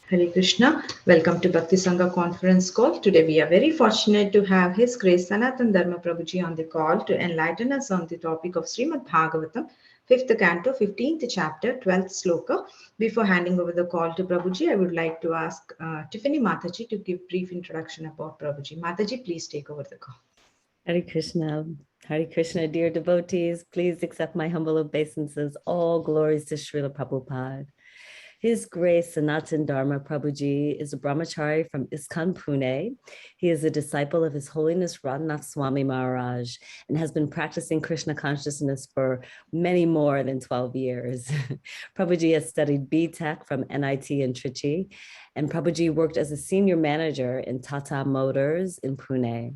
Hare Krishna. Welcome to Bhakti Sangha conference call. Today we are very fortunate to have His Grace Sanatan Dharma Prabhuji on the call to enlighten us on the topic of Srimad Bhagavatam, 5th canto, 15th chapter, 12th sloka. Before handing over the call to Prabhuji, I would like to ask Tiffany Mataji to give brief introduction about Prabhuji. Mataji, please take over the call. Hare Krishna. Hare Krishna, dear devotees, please accept my humble obeisances. All glories to Srila Prabhupada. His Grace Sanatan Dharma Prabhuji is a brahmachari from ISKCON Pune. He is a disciple of His Holiness Radhanath Swami Maharaj and has been practicing Krishna consciousness for many more than 12 years. Prabhuji has studied B.Tech from NIT in Trichy, and Prabhuji worked as a senior manager in Tata Motors in Pune.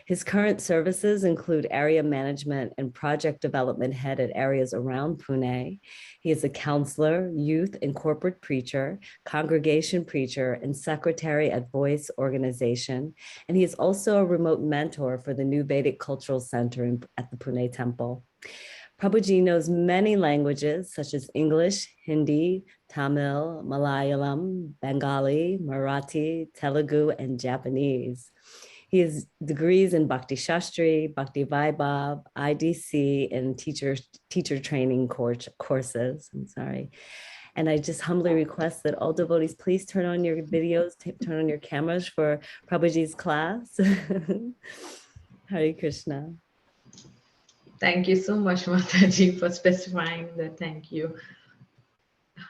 His current services include area management and project development head at areas around Pune. He is a counselor, youth and corporate preacher, congregation preacher, and secretary at Voice Organization. And he is also a remote mentor for the New Vedic Cultural Center at the Pune Temple. Prabhuji knows many languages such as English, Hindi, Tamil, Malayalam, Bengali, Marathi, Telugu, and Japanese. He has degrees in Bhakti Shastri, Bhakti Vaibhav, IDC, and teacher training courses. And I just humbly request that all devotees please turn on your videos, turn on your cameras for Prabhuji's class. Hare Krishna. Thank you so much, Mataji, for specifying that. Thank you.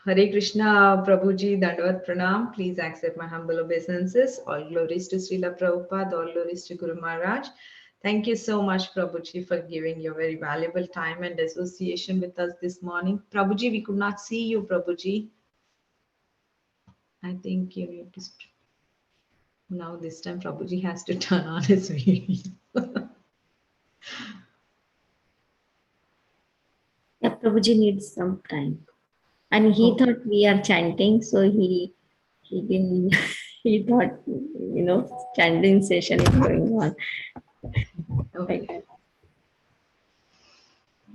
Hare Krishna, Prabhuji, Dandavat Pranam. Please accept my humble obeisances. All glories to Srila Prabhupada, all glories to Guru Maharaj. Thank you so much, Prabhuji, for giving your very valuable time and association with us this morning. Prabhuji, we could not see you, Prabhuji. I think you need to... Now this time, Prabhuji has to turn on his video. Yeah, Prabhuji needs some time. And he thought we are chanting, so he didn't, he thought, chanting session is going on. Okay.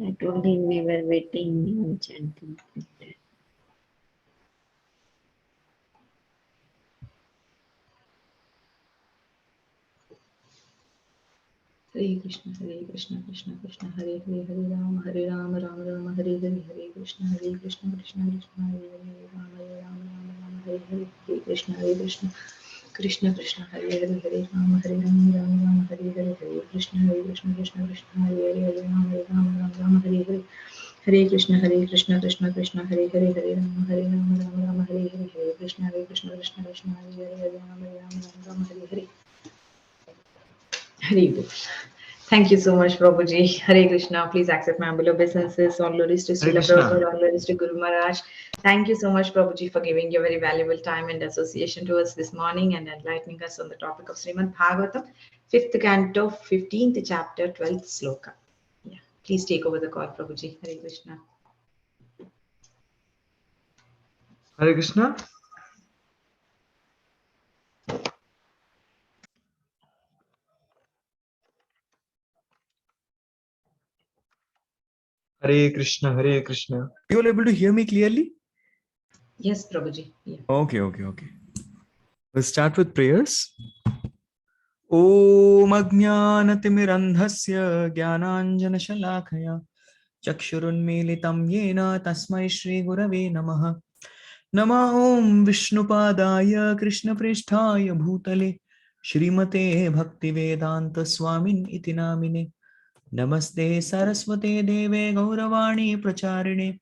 I told him we were waiting and chanting. Hare Krishna, Krishna Krishna, Hare Hare, Hare Rama, Rama Rama, Hare Hare, Hare Krishna, Krishna Krishna, Hare Hare, Rama Rama, Hare Hare, Hare Krishna, Krishna Krishna, Hare Hare, Hare Rama, Rama Rama, Hare Hare, Hare Krishna, Krishna Krishna, Hare Hare, Rama Rama, Hare Hare, Hare Krishna, Krishna Krishna, Hare Hare, Hare Rama, Rama, Hare Hare, Hare Krishna, Krishna Krishna, Hare Hare, Rama, Hare Hare. Hare. Thank you so much, Prabhuji. Hare Krishna. Please accept my humble obeisances. All glories to Srila Prabhupada, all glories to Guru Maharaj. Thank you so much, Prabhuji, for giving your very valuable time and association to us this morning and enlightening us on the topic of Srimad Bhagavatam, 5th canto, 15th chapter, 12th sloka. Yeah. Please take over the call, Prabhuji. Hare Krishna. Hare Krishna. Hare Krishna, Hare Krishna. You all able to hear me clearly? Yes, Prabhuji. Yeah. Okay. We'll start with prayers. Om Ajnanatimirandhasya Jnananjanashalakaya Chakshurunmilitam Yena Tasmai Shri Gurave Namaha Nama Om Vishnupadaya Krishna Pristhaya Bhutale Shrimate Bhaktivedanta Swamin Iti Namine Namaste Saraswate Deve Gauravani Pracharine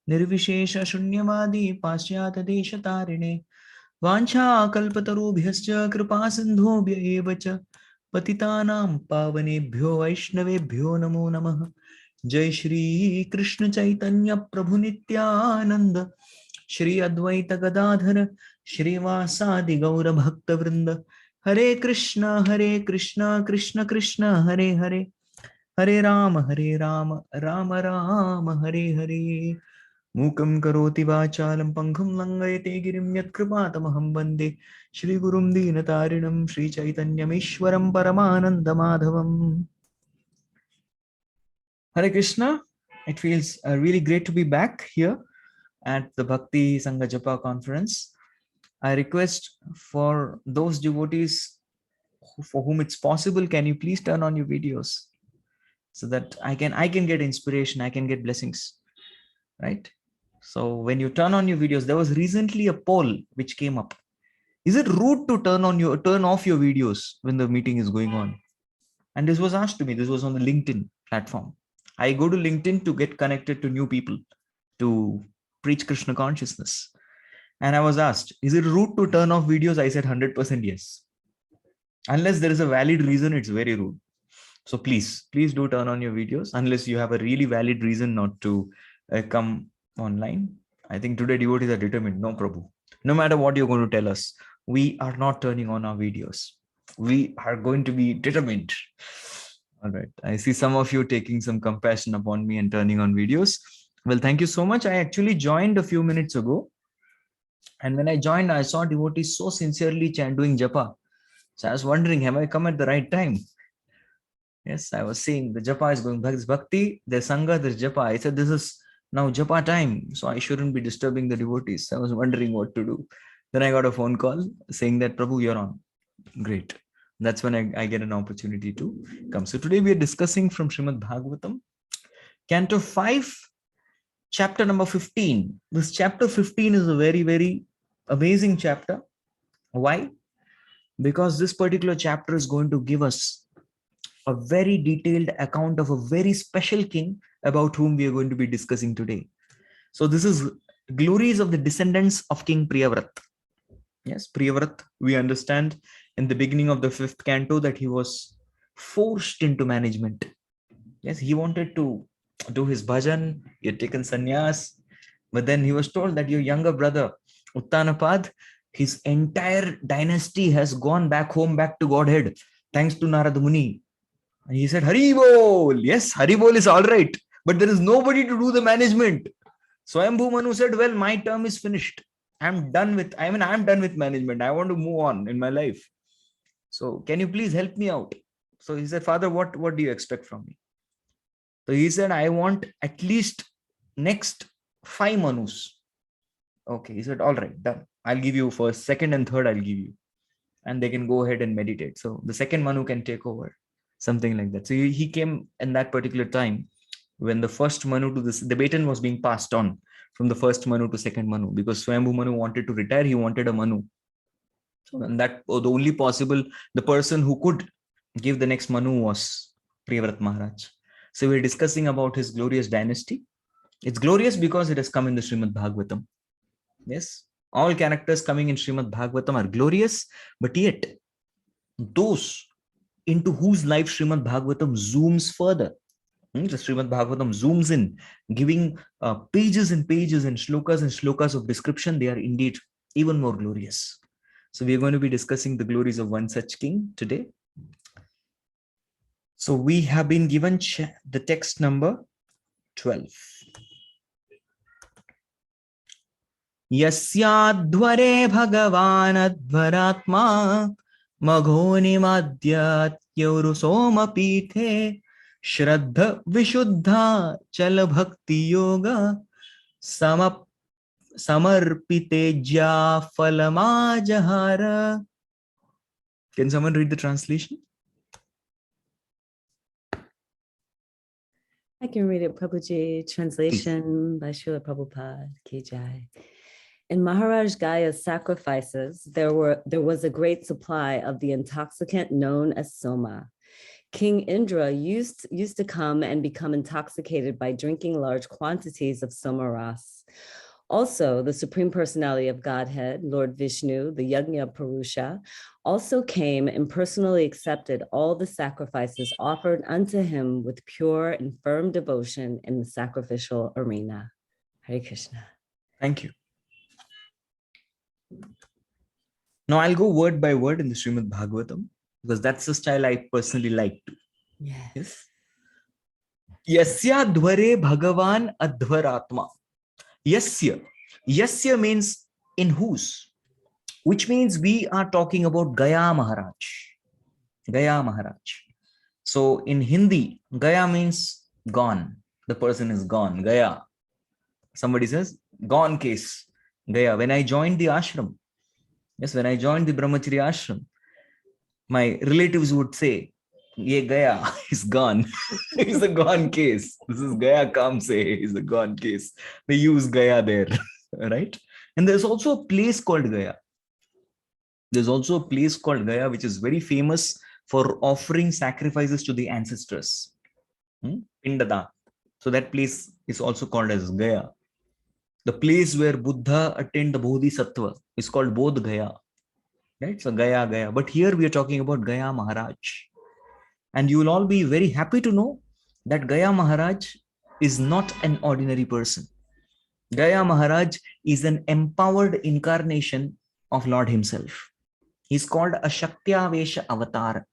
Nirvishesha Shunyavadi Paschyata Deshatarine Vancha Kalpatarubhyascha Kripa Sindhobhya eva cha Patitanam Pavanebhyo Vaishnavebhyo Namo Namah Jai Shri Krishna Chaitanya Prabhu Nityananda Shri Advaita Gadadhara Shri Vasadi Gaura Bhakta Vrinda Hare Krishna Krishna Krishna Hare Hare Hare Rama Rama Rama Hare Hare Mukam karoti vachalam pankham langayate girim yat kripatamaham vande Shri Gurum Dinatarinam Shri Chaitanyam Ishwaram Paramananda Madhavam. Hare Krishna. It feels really great to be back here at the Bhakti Sangha Japa conference. I request for those devotees for whom it's possible, can you please turn on your videos so that I can get inspiration, I can get blessings, right? So when you turn on your videos, there was recently a poll which came up. Is it rude to turn off your videos when the meeting is going on? And this was asked to me. This was on the LinkedIn platform. I go to LinkedIn to get connected to new people, to preach Krishna consciousness. And I was asked, is it rude to turn off videos? I said 100% yes. Unless there is a valid reason, it's very rude. So please do turn on your videos unless you have a really valid reason not to come online. I think today devotees are determined. No, Prabhu. No matter what you're going to tell us, we are not turning on our videos. We are going to be determined. All right. I see some of you taking some compassion upon me and turning on videos. Well, thank you so much. I actually joined a few minutes ago. And when I joined, I saw devotees so sincerely doing japa. So I was wondering, have I come at the right time? Yes, I was saying the japa is going back. There's bhakti, there's sangha, there's japa. I said, this is now japa time, so I shouldn't be disturbing the devotees. I was wondering what to do. Then I got a phone call saying that, Prabhu, you're on. Great. That's when I get an opportunity to come. So today we are discussing from Srimad Bhagavatam, Canto 5, chapter number 15. This chapter 15 is a very, very amazing chapter. Why? Because this particular chapter is going to give us a very detailed account of a very special king about whom we are going to be discussing today. So this is glories of the descendants of King Priyavrat. Yes, Priyavrat, we understand in the beginning of the 5th canto that he was forced into management. Yes, he wanted to do his bhajan, he had taken sannyas, but then he was told that your younger brother, Uttanapad, his entire dynasty has gone back home, back to Godhead, thanks to Narada Muni. And he said, Haribol. Yes, Haribol is all right, but there is nobody to do the management. Swayambhu Manu said, well, my term is finished. I'm done with management. I want to move on in my life. So can you please help me out? So he said, Father, what do you expect from me? So he said, I want at least next 5 Manus. Okay, he said, all right, done. I'll give you first, second and third, I'll give you. And they can go ahead and meditate. So the second Manu can take over, something like that. So he came in that particular time when the first Manu to this, the baton was being passed on from the first Manu to second Manu, because Swayambhu Manu wanted to retire, he wanted a Manu. So and that the only possible, the person who could give the next Manu was Priyavrat Maharaj. So we're discussing about his glorious dynasty. It's glorious because it has come in the Srimad Bhagavatam. Yes, all characters coming in Srimad Bhagavatam are glorious, but yet those into whose life Srimad Bhagavatam zooms further. The Srimad Bhagavatam zooms in, giving pages and pages and shlokas of description. They are indeed even more glorious. So we are going to be discussing the glories of one such king today. So we have been given the text number 12. Yasyadhvare Bhagavan Advaratma Maghoni Madhyatyauru Soma Pithe Shraddha Vishuddha Chala Bhakti Yoga Samarpiteja Falamajahara. Can someone read the translation? I can read it, Prabhuji. Translation by Srila Prabhupada Ki Jai. In Maharaj Gaya's sacrifices, there was a great supply of the intoxicant known as soma. King Indra used to come and become intoxicated by drinking large quantities of soma ras. Also, the Supreme Personality of Godhead, Lord Vishnu, the Yajna Purusha, also came and personally accepted all the sacrifices offered unto him with pure and firm devotion in the sacrificial arena. Hare Krishna. Thank you. Now I'll go word by word in the Srimad Bhagavatam, because that's the style I personally like to. Yes. Yasya dvare Bhagavan Advaratma. Yasya. Yasya means in whose, which means we are talking about Gaya Maharaj. Gaya Maharaj. So in Hindi, Gaya means gone. The person is gone. Gaya. Somebody says, gone case. Gaya. When I joined the ashram, Yes, when I joined the Brahmacharya ashram, my relatives would say, Ye Gaya is gone. It's a gone case. This is Gaya Kamse is a gone case. They use Gaya there, right? And there's also a place called Gaya. There's also a place called Gaya, which is very famous for offering sacrifices to the ancestors. Pindada. So that place is also called as Gaya. The place where Buddha attained the Bodhisattva is called Bodh Gaya. Right? So Gaya, Gaya. But here we are talking about Gaya Maharaj. And you will all be very happy to know that Gaya Maharaj is not an ordinary person. Gaya Maharaj is an empowered incarnation of Lord himself. He's called a Shaktya-vesha avatar.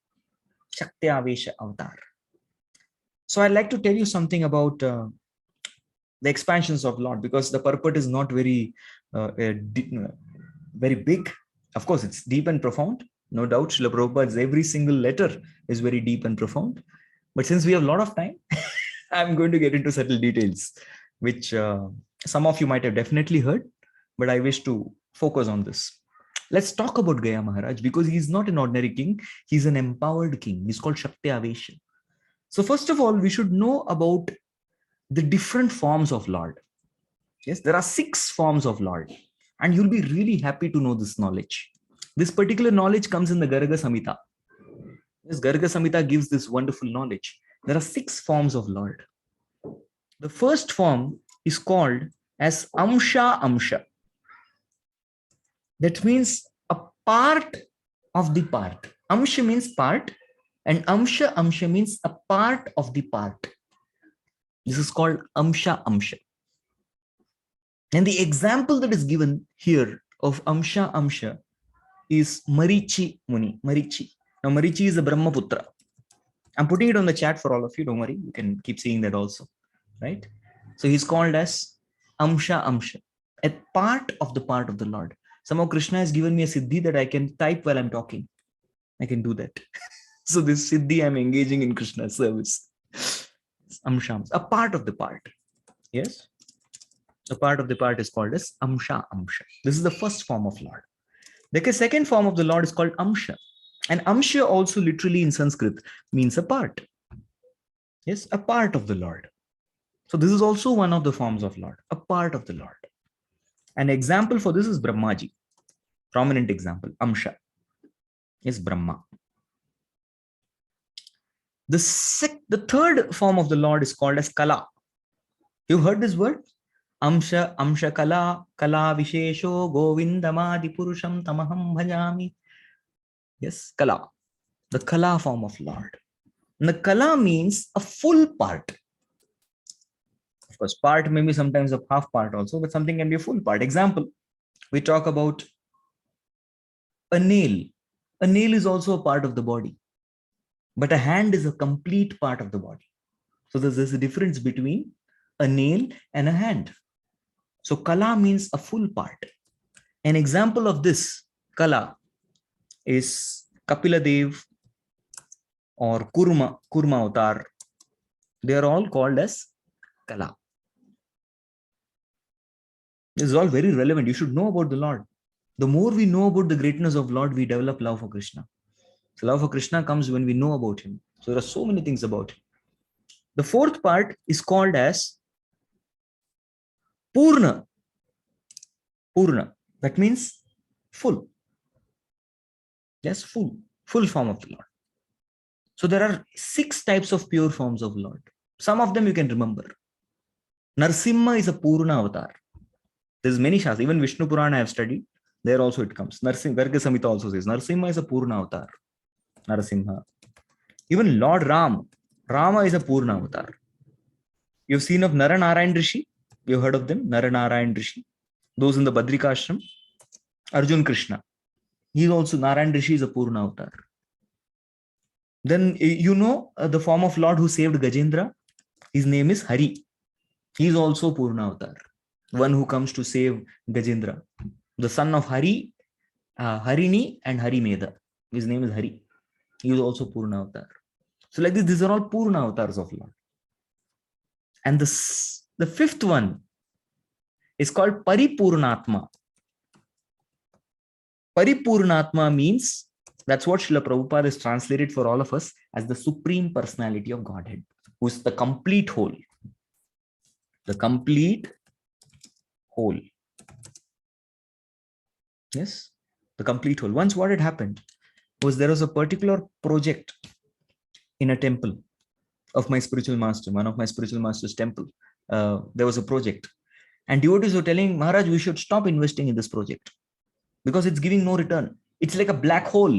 Shaktya-vesha avatar. So I'd like to tell you something about the expansions of Lord, because the purport is not very, very big. Of course, it's deep and profound. No doubt, Srila Prabhupada's every single letter is very deep and profound. But since we have a lot of time, I'm going to get into subtle details, which some of you might have definitely heard, but I wish to focus on this. Let's talk about Gaya Maharaj, because he's not an ordinary king. He's an empowered king. He's called Shaktya-vesha. So first of all, we should know about the different forms of Lord. Yes, there are 6 forms of Lord, and you'll be really happy to know this knowledge. This particular knowledge comes in the Garga Samhita. Yes, Garga Samhita gives this wonderful knowledge. There are 6 forms of Lord. The first form is called as Amsha Amsha. That means a part of the part. Amsha means part, and Amsha Amsha means a part of the part. This is called Amsha Amsha. And the example that is given here of Amsha Amsha is Marichi Muni. Marichi. Now, Marichi is a Brahmaputra. I'm putting it on the chat for all of you. Don't worry. You can keep seeing that also. Right? So he's called as Amsha Amsha, a part of the Lord. Somehow Krishna has given me a siddhi that I can type while I'm talking. I can do that. So this siddhi, I'm engaging in Krishna's service. Amsha, a part of the part. Yes? A part of the part is called as Amsha Amsha. This is the first form of Lord. The second form of the Lord is called Amsha. And Amsha also literally in Sanskrit means a part. Yes, a part of the Lord. So this is also one of the forms of Lord, a part of the Lord. An example for this is Brahmaji. Prominent example, Amsha is Brahma. The third form of the Lord is called as Kala. You've heard this word? Amsha, Amsha Kala, Kala Vishesho, Govindamadi Purusham Tamaham Bhajami. Yes, Kala, the Kala form of Lord. And the Kala means a full part. Of course, part may be sometimes a half part also, but something can be a full part. Example, we talk about a nail. A nail is also a part of the body, but a hand is a complete part of the body. So there's a difference between a nail and a hand. So Kala means a full part. An example of this Kala is Kapila Dev or Kurma Avatar. They are all called as Kala. This is all very relevant. You should know about the Lord. The more we know about the greatness of Lord, we develop love for Krishna. So love for Krishna comes when we know about him. So there are so many things about him. The fourth part is called as Purna. Purna. That means full. Yes, full. Full form of the Lord. So there are 6 types of pure forms of Lord. Some of them you can remember. Narsimha is a Purna avatar. There's many Shastras. Even Vishnu Purana I have studied. There also it comes. Garga Samhita also says Narsimha is a Purna avatar. Narasimha. Even Lord Rama is a Purna avatar. You've seen of Naranarayan Rishi. You've heard of them? Naranarayan Rishi. Those in the Badrika Ashram. Arjun Krishna. He is also, Narayan Rishi is a Purna avatar. Then you know the form of Lord who saved Gajendra. His name is Hari. He is also Purna avatar. One who comes to save Gajendra. The son of Hari, Harini and Harimeda. His name is Hari. He is also Purna avatar. So like this, these are all Purna avatars of Lord. And the fifth one is called Paripurnatma. Paripurnatma means, that's what Srila Prabhupada is translated for all of us as the Supreme Personality of Godhead, who is the complete whole. The complete whole. Yes, the complete whole. Once what had happened was there was a particular project in a temple of my spiritual master, one of my spiritual master's temple. There was a project. And devotees were telling Maharaj, we should stop investing in this project because it's giving no return. It's like a black hole.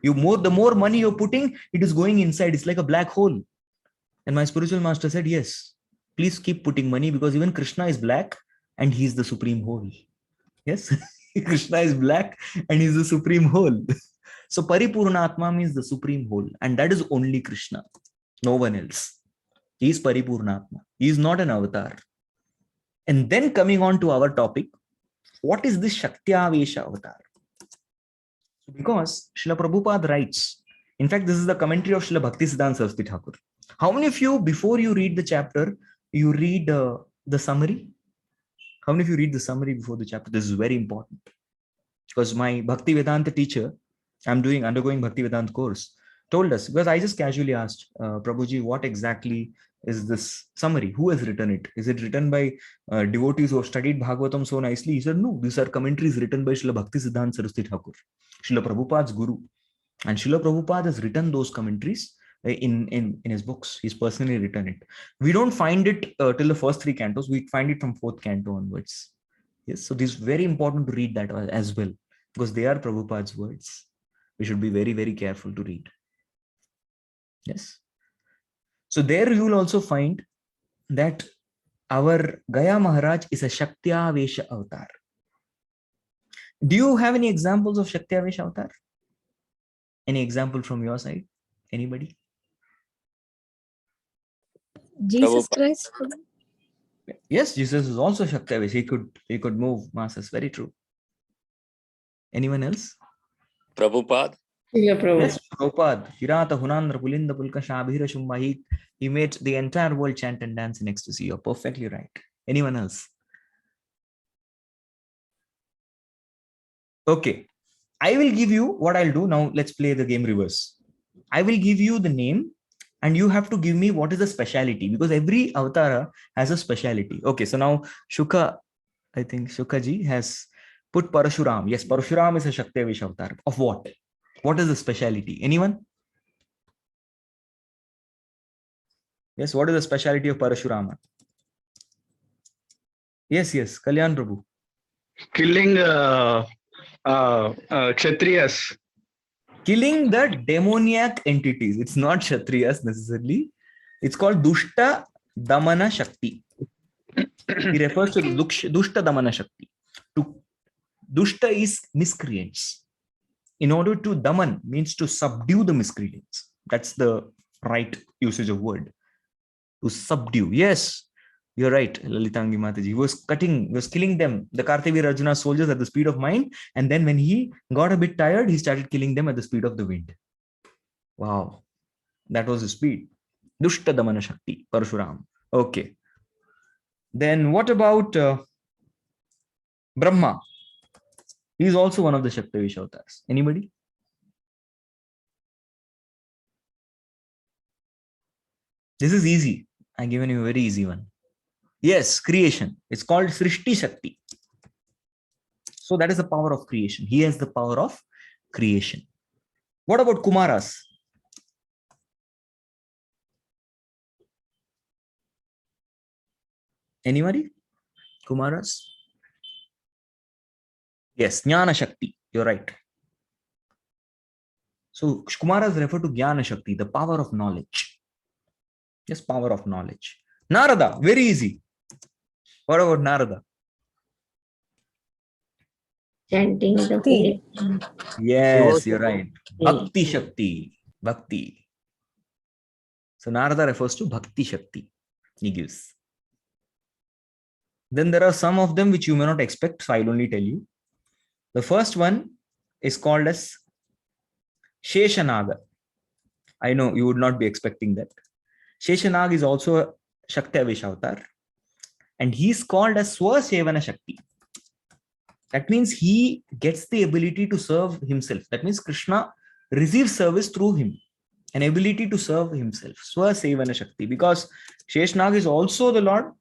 The more money you're putting, it is going inside. It's like a black hole. And my spiritual master said, yes, please keep putting money because even Krishna is black and he's the supreme whole. Yes, Krishna is black and he's the supreme whole. So Paripurnatma means the supreme whole, and that is only Krishna, no one else. He is Paripurnatma. He is not an avatar. And then coming on to our topic, what is this Shaktyavesha avatar? Because Srila Prabhupada writes, in fact, this is the commentary of Srila Bhaktisiddhanta Saraswati Thakur. How many of you, before you read the chapter, you read the summary? How many of you read the summary before the chapter? This is very important. Because my Bhakti Vedanta teacher, I'm undergoing Bhakti Vedanta course, told us, because I just casually asked, Prabhuji, what exactly is this summary? Who has written it? Is it written by devotees who have studied Bhagavatam so nicely? He said, no, these are commentaries written by Srila Bhaktisiddhanta Saraswati Thakur, Srila Prabhupada's guru. And Srila Prabhupada has written those commentaries in his books. He's personally written it. We don't find it till the first 3 cantos. We find it from 4th canto onwards. Yes, so this is very important to read that as well, because they are Prabhupada's words. We should be very, very careful to read. Yes. So there you will also find that our Gaya Maharaj is a Shaktyavesha avatar. Do you have any examples of Shaktyavesha avatar? Any example from your side? Anybody? Jesus Christ. Yes, Jesus is also Shaktyavesha. He could move masses. Very true. Anyone else? Prabhupada. Yes, Prabhupada. Hirata Hunandra Pulinda Pulka Shabhira Shumba. He made the entire world chant and dance in ecstasy. You're perfectly right. Anyone else? Okay. I will give you what I'll do. Now let's play the game reverse. I will give you the name and you have to give me what is the speciality, because every avatara has a speciality. Okay, so now Shukha, I think Shukhaji has put Parashuram. Yes, Parashuram is a Shaktyavesha avatar. Of what? What is the speciality? Anyone? Yes, what is the speciality of Parashurama? Yes, Kalyan Prabhu. Killing Kshatriyas. Killing the demoniac entities. It's not Kshatriyas necessarily. It's called Dushta Damana Shakti. He refers to Dushta Damana Shakti. Dushta is miscreants. In order to Daman means to subdue the miscreants. That's the right usage of word. To subdue. Yes, you're right, Lalitangi Mataji. He was killing them, the Kartavir Arjuna soldiers, at the speed of mind. And then when he got a bit tired, he started killing them at the speed of the wind. Wow. That was his speed. Dushta Damana Shakti, Parashuram. Okay. Then what about Brahma? He is also one of the Shaktyavesha avatars. Anybody? This is easy. I'm giving you a very easy one. Yes, creation. It's called Srishti Shakti. So that is the power of creation. He has the power of creation. What about Kumaras? Anybody? Kumaras? Yes, Jnana Shakti. You're right. So Kumaras refer to Jnana Shakti, the power of knowledge. Yes, power of knowledge. Narada, very easy. What about Narada? Chanting the Bhakti. holy. Yes, you're right. Bhakti Shakti. Bhakti. So Narada refers to Bhakti Shakti. He gives. Then there are some of them which you may not expect, so I'll only tell you. The first one is called as Sheshanaga. I know you would not be expecting that. Sheshanag is also a Shaktyavesha avatar. And he's called as Swasevana Shakti. That means he gets the ability to serve himself. That means Krishna receives service through him, an ability to serve himself. Swasevana Shakti. Because Sheshnag is also the Lord,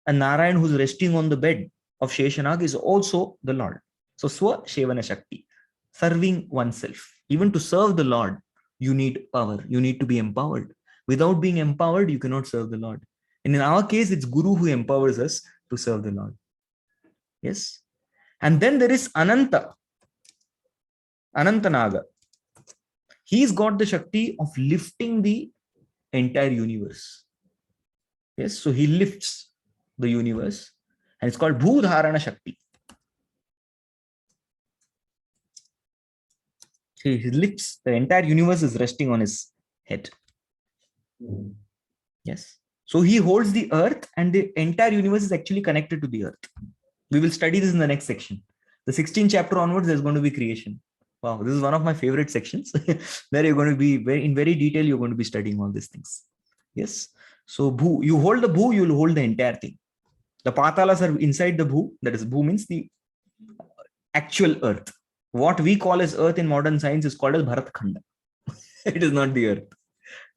and Narayan, who's resting on the bed of Sheshanag, is also the Lord. So Swasevana Shakti, serving oneself. Even to serve the Lord, you need power. You need to be empowered. Without being empowered, you cannot serve the Lord. And in our case, it's Guru who empowers us to serve the Lord. Yes. And then there is Ananta, Anantanaga. He's got the Shakti of lifting the entire universe. Yes. So he lifts the universe, and it's called Bhudharana Shakti. He lifts, the entire universe is resting on his head. Yes. So he holds the earth, and the entire universe is actually connected to the earth. We will study this in the next section. The 16th chapter onwards, there's going to be creation. Wow, this is one of my favorite sections where you're going to be in very detail, you're going to be studying all these things. Yes. So Bhu, you hold the Bhu, you will hold the entire thing. The Patalas are inside the Bhu. That is, Bhu means the actual earth. What we call as earth in modern science is called as Bharat Khanda. It is not the earth.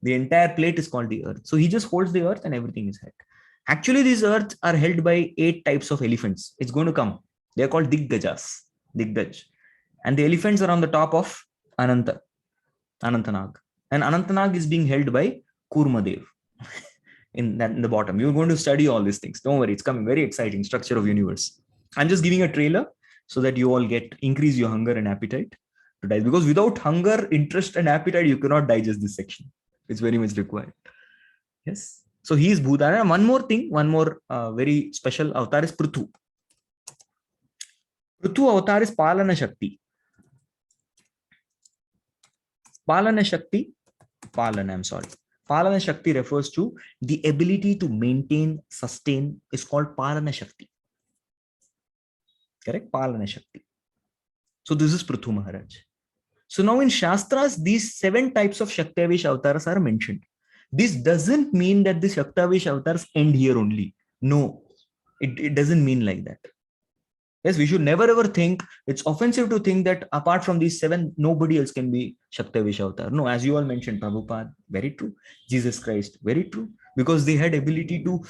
The entire plate is called the earth. So he just holds the earth and everything is held. Actually, these earths are held by 8 types of elephants. It's going to come. They're called Diggajas, Diggaj. And the elephants are on the top of Anantanag. And Anantanag is being held by Kurmadev in the bottom. You're going to study all these things. Don't worry, it's coming. Very exciting structure of universe. I'm just giving a trailer so that you all increase your hunger and appetite to digest. Because without hunger, interest, and appetite, you cannot digest this section. It's very much required. Yes. So he is Bhudharana. One more thing, one more very special avatar is Prithu. Prithu avatar is Palana Shakti. Palana Shakti refers to the ability to maintain, sustain, is called Palana Shakti. Correct? Palana Shakti. So this is Prithu Maharaj. So now in Shastras, these 7 types of Shaktavesh avatars are mentioned. This doesn't mean that the Shaktavesh avatars end here only. No, it doesn't mean like that. Yes, we should never ever think, it's offensive to think that apart from these 7, nobody else can be Shaktavesh avatar. No, as you all mentioned, Prabhupada, very true. Jesus Christ, very true. Because they had ability to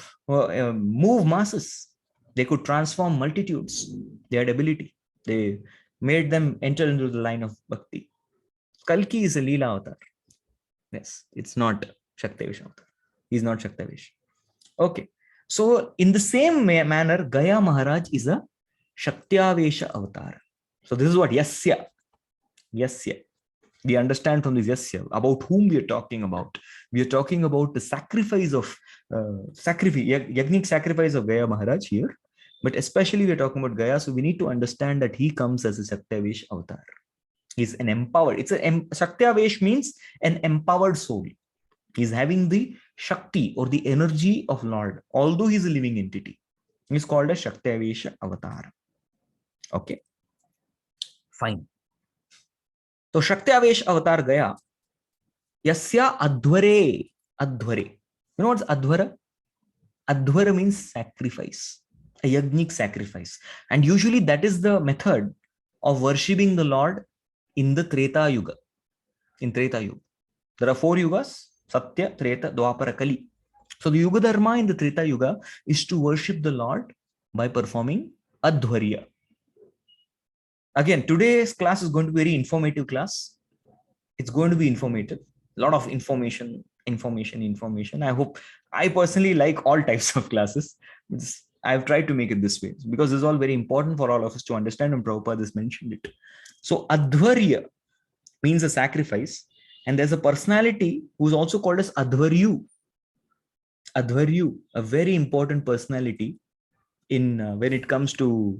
move masses. They could transform multitudes. They had ability. They made them enter into the line of bhakti. Kalki is a Leela avatar. Yes, it's not Shaktavesh avatar. He's not Shaktavesh. Okay. So in the same manner, Gaya Maharaj is a Shaktyavesha avatar. So this is what Yasya. Yasya. We understand from this Yasya about whom we are talking about. We are talking about the sacrifice of Yagnik sacrifice of Gaya Maharaj here. But especially we are talking about Gaya. So we need to understand that he comes as a Shaktyavesha avatar. He's an empowered. Shaktyavesha means an empowered soul. He's having the Shakti or the energy of Lord, although he's a living entity. He's called a Shaktyavesha avatar. Okay, fine. So Shaktyavesha avatar Gaya. Yasya Adhware. Adhware. You know what's Adhwara? Adhwara means sacrifice. A yagnik sacrifice. And usually that is the method of worshipping the Lord in the Treta Yuga. In Treta Yuga. There are 4 yugas. Satya, Treta, Dwapara, Kali. So the Yuga Dharma in the Treta Yuga is to worship the Lord by performing Adhwarya. Again, today's class is going to be a very informative class. It's going to be informative. A lot of information. I personally like all types of classes. I've tried to make it this way because this is all very important for all of us to understand, and Prabhupada has mentioned it. So Adhwarya means a sacrifice, and there's a personality who's also called as Adhvaryu. Adhvaryu, a very important personality in when it comes to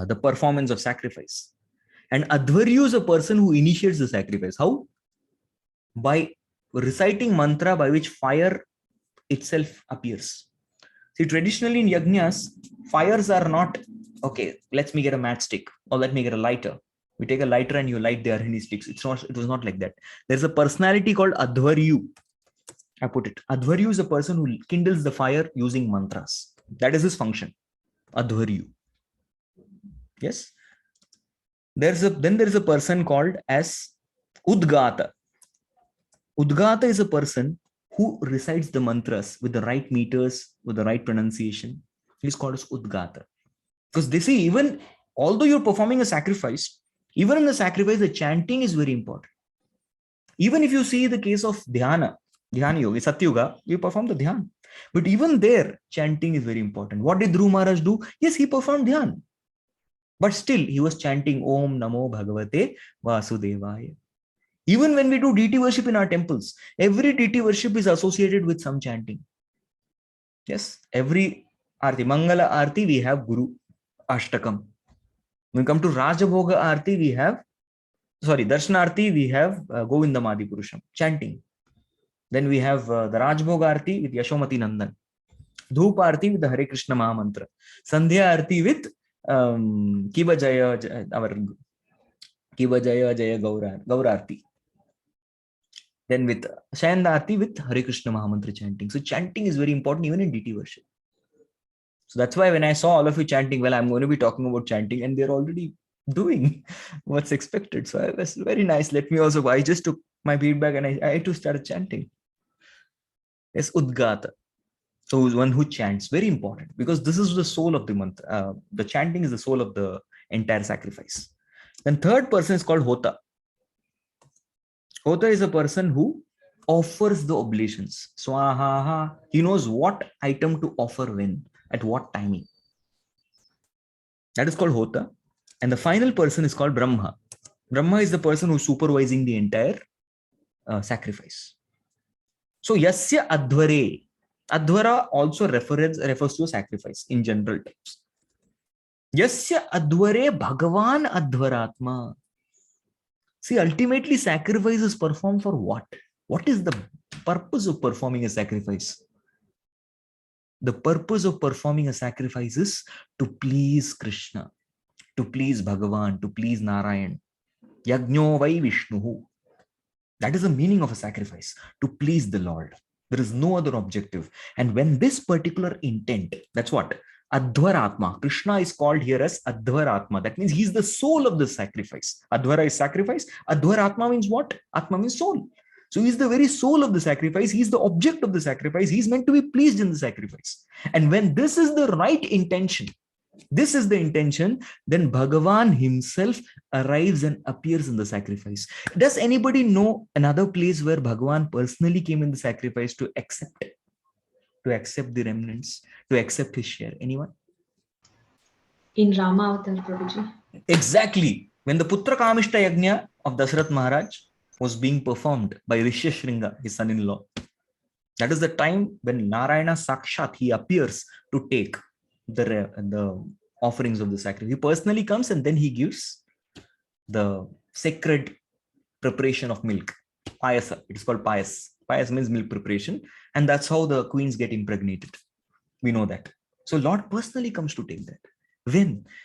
the performance of sacrifice. And Adhvaryu is a person who initiates the sacrifice. How? By reciting mantra by which fire itself appears. See, traditionally in yajnas, fires are not, okay, let me get a matchstick or let me get a lighter. We take a lighter and you light the Arhani sticks. It was not like that. There's a personality called Adhvaryu. I put it. Adhvaryu is a person who kindles the fire using mantras. That is his function. Adhvaryu. Yes. Then there is a person called as Udgata. Udgata is a person who recites the mantras with the right meters, with the right pronunciation. He's called as Udgata. Because they say, even although you're performing a sacrifice, even in the sacrifice, the chanting is very important. Even if you see the case of Dhyana Yoga, Satyuga, we perform the Dhyan. But even there, chanting is very important. What did Dhruv Maharaj do? Yes, he performed Dhyan. But still, he was chanting Om Namo Bhagavate Vasudevaya. Even when we do deity worship in our temples, every deity worship is associated with some chanting. Yes, every Aarti, Mangala Aarti, we have Guru Ashtakam. When we come to Rajabhoga Aarti, we have, Darshanarti, we have Govindamadi Purusham, chanting. Then we have the Rajbhoga Aarti with Yashomati Nandan. Dhoop Aarti with the Hare Krishna Mahamantra. Sandhya Aarti with Kiba Jaya, our Kiba Jaya Jaya Gaura Aarti. Then with Shayandati with Hare Krishna Mahamantra chanting. So chanting is very important even in deity worship. So that's why when I saw all of you chanting, well, I'm going to be talking about chanting, and they're already doing what's expected. So it was very nice. Let me also, I just took my feedback and I too started chanting. Yes, Udgata. So one who chants, very important, because this is the soul of the mantra. The chanting is the soul of the entire sacrifice. Then third person is called Hota. Hota is a person who offers the oblations. Swaha. He knows what item to offer when, at what timing. That is called Hota. And the final person is called Brahma. Brahma is the person who's supervising the entire sacrifice. So Yasya Adhvare. Adhvara also refers to a sacrifice in general terms. Yasya Adhvare Bhagavan Adhvaratma. See, ultimately sacrifice is performed for what? What is the purpose of performing a sacrifice? The purpose of performing a sacrifice is to please Krishna, to please Bhagavan, to please Narayan. Yajno vai Vishnuhu. That is the meaning of a sacrifice, to please the Lord. There is no other objective. And when this particular intent, that's what? Adhvaratma. Krishna is called here as Adhvaratma. That means he's the soul of the sacrifice. Adhvara is sacrifice. Adhvaratma means what? Atma means soul. So he's the very soul of the sacrifice. He's the object of the sacrifice. He's meant to be pleased in the sacrifice. And when this is the right intention, this is the intention, then Bhagavan himself arrives and appears in the sacrifice. Does anybody know another place where Bhagavan personally came in the sacrifice to accept the remnants, to accept his share? Anyone? In Rama Avatar, Prabhuji. Exactly. When the Putra Kamishta Yajna of Dasarath Maharaj was being performed by Rishyashringa, his son-in-law, that is the time when Narayana Sakshat, he appears to take the offerings of the sacrifice. He personally comes and then he gives the sacred preparation of milk. Payasa. It is called payas. Payas means milk preparation. And that's how the queens get impregnated. We know that. So Lord personally comes to take that.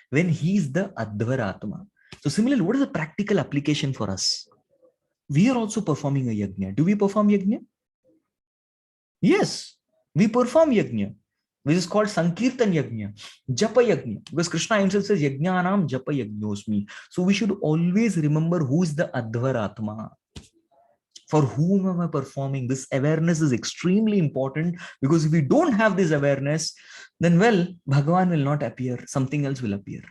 When he's the Adhvaratma. So similarly, what is the practical application for us? We are also performing a yajna. Do we perform yajna? Yes, we perform yajna, which is called Sankirtan Yajna, Japa Yajna, because Krishna himself says Yajnanam Japa Yajnosmi. So we should always remember who is the Adhvaratma. For whom am I performing? This awareness is extremely important, because if we don't have this awareness, then well, Bhagavan will not appear. Something else will appear.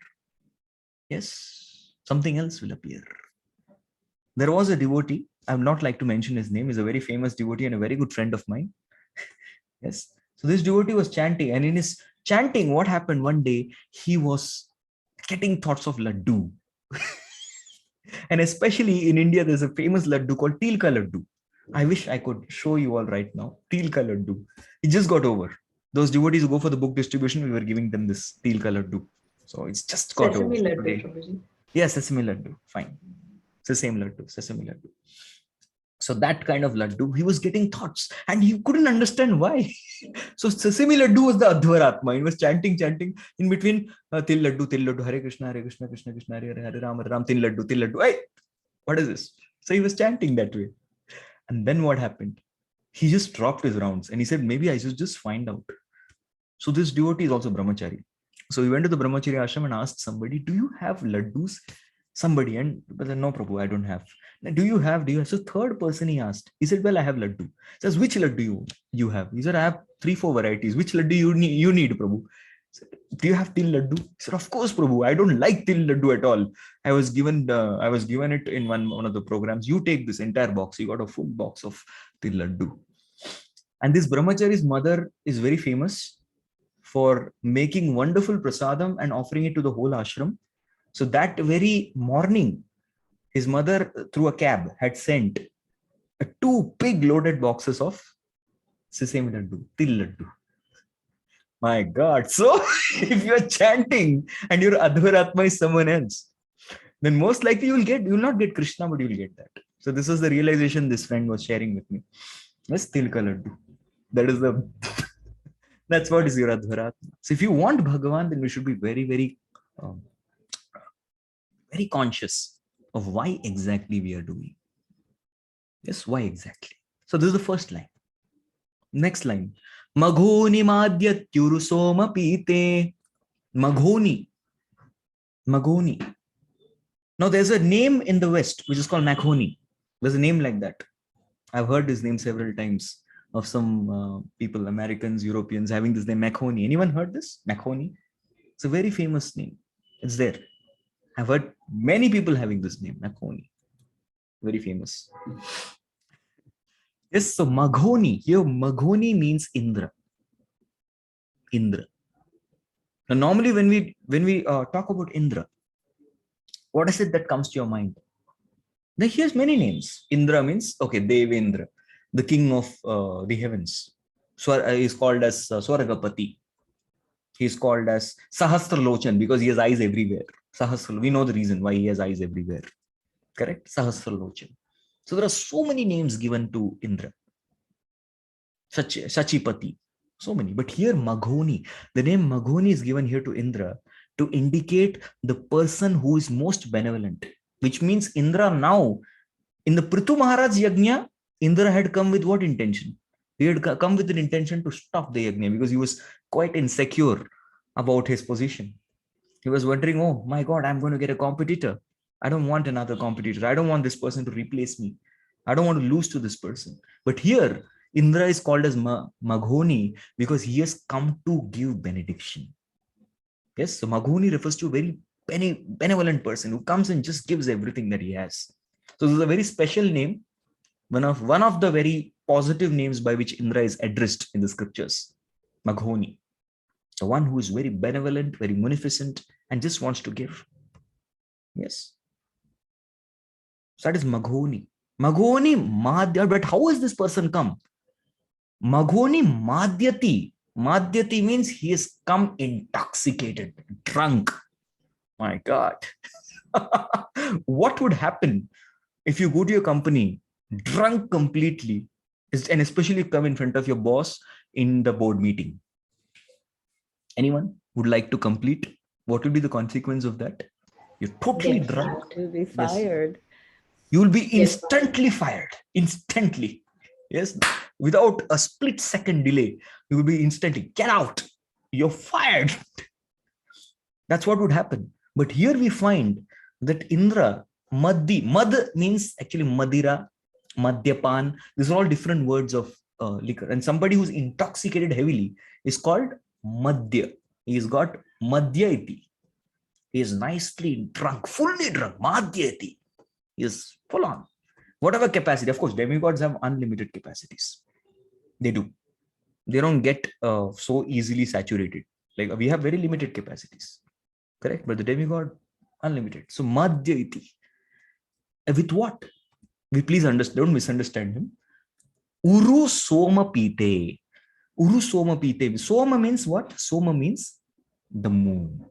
Yes, something else will appear. There was a devotee, I would not like to mention his name, he's a very famous devotee and a very good friend of mine. Yes. So this devotee was chanting, and in his chanting, what happened one day, he was getting thoughts of laddu. And especially in India, there's a famous laddu called Tilka Laddu. I wish I could show you all right now. Tilka Laddu. It just got over. Those devotees who go for the book distribution, we were giving them this Tilka Laddu. So it's just got Sesame over. Laddu, Prabhuji. Yeah, Sesame Laddu. Fine. Sesame Laddu. So that kind of laddu, he was getting thoughts and he couldn't understand why. So Sesame Laddu was the Adhvaratma. He was chanting in between Til Laddu, Hare Krishna, Krishna Krishna, Hare Hare, Ram Ram, Til Laddu. Hey, what is this? So he was chanting that way. And then what happened? He just dropped his rounds and he said, maybe I should just find out. So this devotee is also brahmachari. So we went to the Brahmacharya ashram and asked somebody, do you have laddus? Somebody, and but then, no, Prabhu, I don't have. Do you have? So third person he asked, he said, well, I have laddu. Says, which laddu you have? He said, I have 3-4 varieties. Which laddu you need, Prabhu? Said, do you have til laddu? He said, of course, Prabhu. I don't like til laddu at all. I was given it in one of the programs. You take this entire box. You got a full box of til laddu. And this Brahmachari's mother is very famous for making wonderful prasadam and offering it to the whole ashram. So that very morning, his mother, through a cab, had sent 2 big loaded boxes of sesame laddu, til laddu. My God. So if you're chanting and your Advaratma is someone else, then most likely you will not get Krishna, but you will get that. So this is the realization this friend was sharing with me. Yes, tilka laddu. That is that's what is your Advaratma. So if you want Bhagavan, then we should be very, very, very conscious of why exactly we are doing. Yes, why exactly? So this is the first line. Next line. Maghoni madhyatyuru soma pite. Maghoni. Maghoni. Now there's a name in the West which is called Maghoni. There's a name like that. I've heard this name several times of some people, Americans, Europeans, having this name Maghoni. Anyone heard this? Maghoni. It's a very famous name. It's there. I've heard many people having this name, Maghoni. Very famous. Yes, so Maghoni. Here, Maghoni means Indra. Indra. Now, normally when we talk about Indra, what is it that comes to your mind? Now, here's many names. Indra means, okay, Devendra, the king of the heavens. Is called as Swargapati. He's called as Sahasralochan because he has eyes everywhere. Sahasra, we know the reason why he has eyes everywhere. Correct? Sahasralochan. So there are so many names given to Indra. Sachipati. So many. But here Maghoni, the name Maghoni is given here to Indra to indicate the person who is most benevolent. Which means Indra now, in the Prithu Maharaj Yajna, Indra had come with what intention? He had come with an intention to stop the Yajna because he was quite insecure about his position. He was wondering, oh my God, I'm going to get a competitor. I don't want another competitor. I don't want this person to replace me. I don't want to lose to this person. But here, Indra is called as Maghoni because he has come to give benediction. Yes, so Maghoni refers to a very benevolent person who comes and just gives everything that he has. So this is a very special name, one of the very positive names by which Indra is addressed in the scriptures. Maghoni, the one who is very benevolent, very munificent, and just wants to give. Yes. So that is Maghoni. Maghoni Madhya, but how has this person come? Maghoni Madhyati. Madhyati means he has come intoxicated, drunk. My God. What would happen if you go to your company drunk completely, and especially come in front of your boss in the board meeting? Anyone would like to complete? What will be the consequence of that? You're totally drunk. To be fired. Yes. You will be instantly fired. Instantly. Yes. Without a split second delay, you will be instantly, get out. You're fired. That's what would happen. But here we find that Indra, Mad means actually Madira, Madhyapan. These are all different words of liquor. And somebody who's intoxicated heavily is called Madhya. He's got Madhyati. He is nicely drunk, fully drunk. Madhyati. He is full on. Whatever capacity. Of course, demigods have unlimited capacities. They do. They don't get so easily saturated. Like we have very limited capacities. Correct? But the demigod, unlimited. So Madhyati. With what? We please understand, don't misunderstand him. Uru Soma Pite. Uru Soma Pite. Soma means what? Soma means the moon.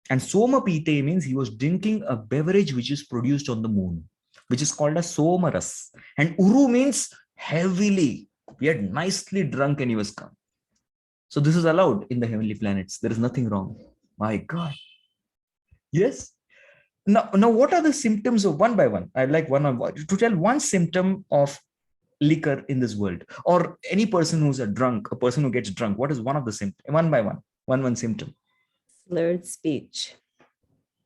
And Soma Pite means he was drinking a beverage which is produced on the moon, which is called a Somaras. And Uru means heavily. He had nicely drunk and he was calm. So this is allowed in the heavenly planets. There is nothing wrong. My God. Yes. Now what are the symptoms of one by one? I'd like to tell one symptom of liquor in this world, or any person who's a person who gets drunk. What is one of the symptoms? One by one symptom. Slurred speech.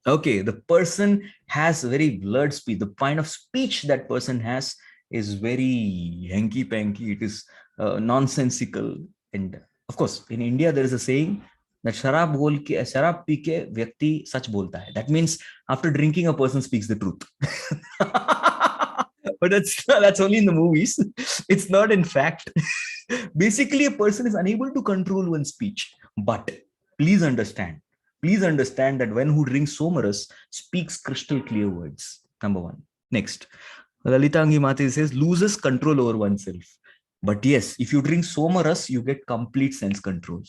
Okay, the person has very blurred speech. The kind of speech that person has is very hanky-panky. It is nonsensical. And of course, in India, there is a saying that sharab pee ke vyakti sach bolta hai. That means after drinking, a person speaks the truth. But that's only in the movies. It's not in fact. Basically, a person is unable to control one's speech. But please understand that when who drinks Somaras speaks crystal clear words. Number one. Next, Lalitangi Mati says loses control over oneself. But yes, if you drink Somaras, you get complete sense control.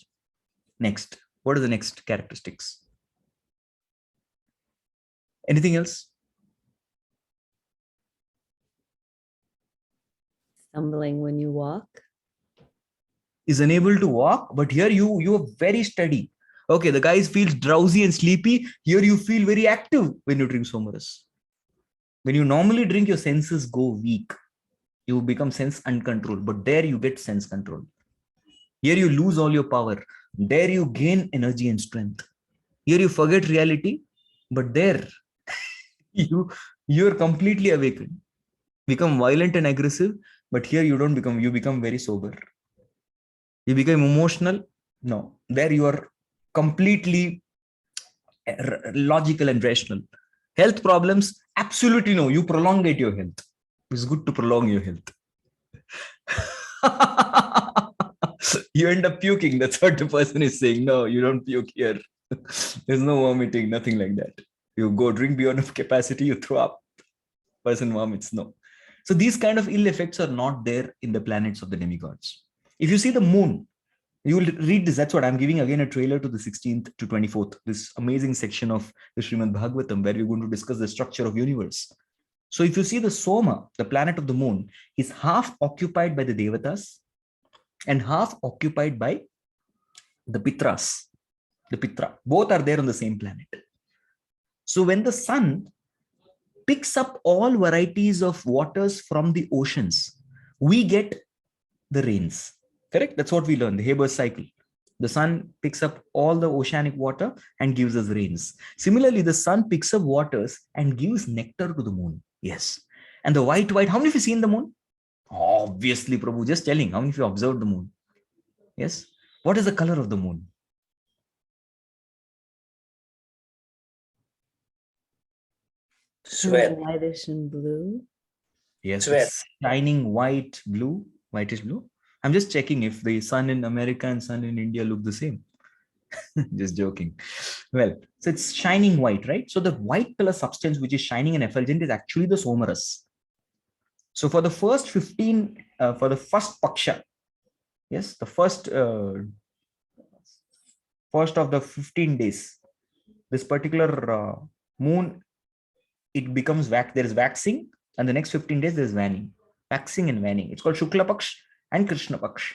Next, what are the next characteristics? Anything else? Stumbling when you walk. Is unable to walk, but here you are very steady. Okay, the guy feels drowsy and sleepy. Here you feel very active when you drink Somaras. When you normally drink, your senses go weak. You become sense uncontrolled, but there you get sense control. Here you lose all your power. There you gain energy and strength. Here you forget reality, but there you're completely awakened. Become violent and aggressive, but here you don't become, you become very sober. You become emotional. No, there you are completely logical and rational. Health problems, absolutely no. You prolongate your health. It's good to prolong your health. You end up puking. That's what the person is saying. No, you don't puke here. There's no vomiting, nothing like that. You go drink beyond of capacity, you throw up. Person vomits. No. So these kind of ill effects are not there in the planets of the demigods. If you see the moon, you will read this. That's what I'm giving again a trailer to the 16th to 24th, this amazing section of the Srimad Bhagavatam where we're going to discuss the structure of universe. So if you see the Soma, the planet of the moon, is half occupied by the Devatas and half occupied by the Pitras, the Pitra. Both are there on the same planet. So when the sun picks up all varieties of waters from the oceans, we get the rains. Correct? That's what we learned, the Haber's cycle. The sun picks up all the oceanic water and gives us rains. Similarly, the sun picks up waters and gives nectar to the moon. Yes. And the white, how many of you seen the moon? Obviously, Prabhu, just telling. How many of you observed the moon? Yes. What is the color of the moon? Sweat. Whitish and blue. Yes. Sweat. Shining white, blue, whitish blue. I'm just checking if the sun in America and sun in India look the same. Just joking. Well, so it's shining white, right? So the white color substance which is shining and effulgent is actually the Somaras. So for the first 15, for the first Paksha, yes, the first of the 15 days, this particular moon, it becomes there is waxing, and the next 15 days there is waning, waxing and waning. It's called Shukla Paksh and Krishna Paksh.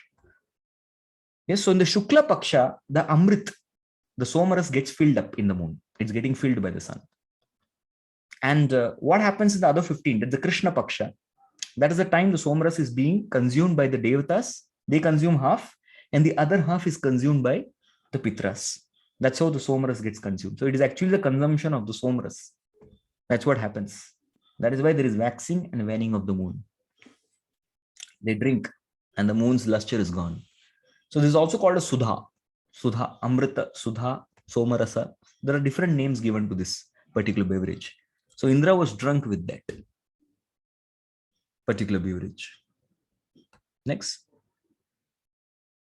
Yes, so in the Shukla Paksha, the Amrit, the Somaras gets filled up in the moon. It's getting filled by the sun. And what happens in the other 15, that's the Krishna Paksha, that is the time the Somaras is being consumed by the Devatas. They consume half, and the other half is consumed by the Pitras. That's how the Somaras gets consumed. So it is actually the consumption of the Somaras. That's what happens. That is why there is waxing and waning of the moon. They drink, and the moon's luster is gone. So this is also called a Sudha. Sudha, Amrita, Sudha, Somarasa. There are different names given to this particular beverage. So Indra was drunk with that particular beverage. Next.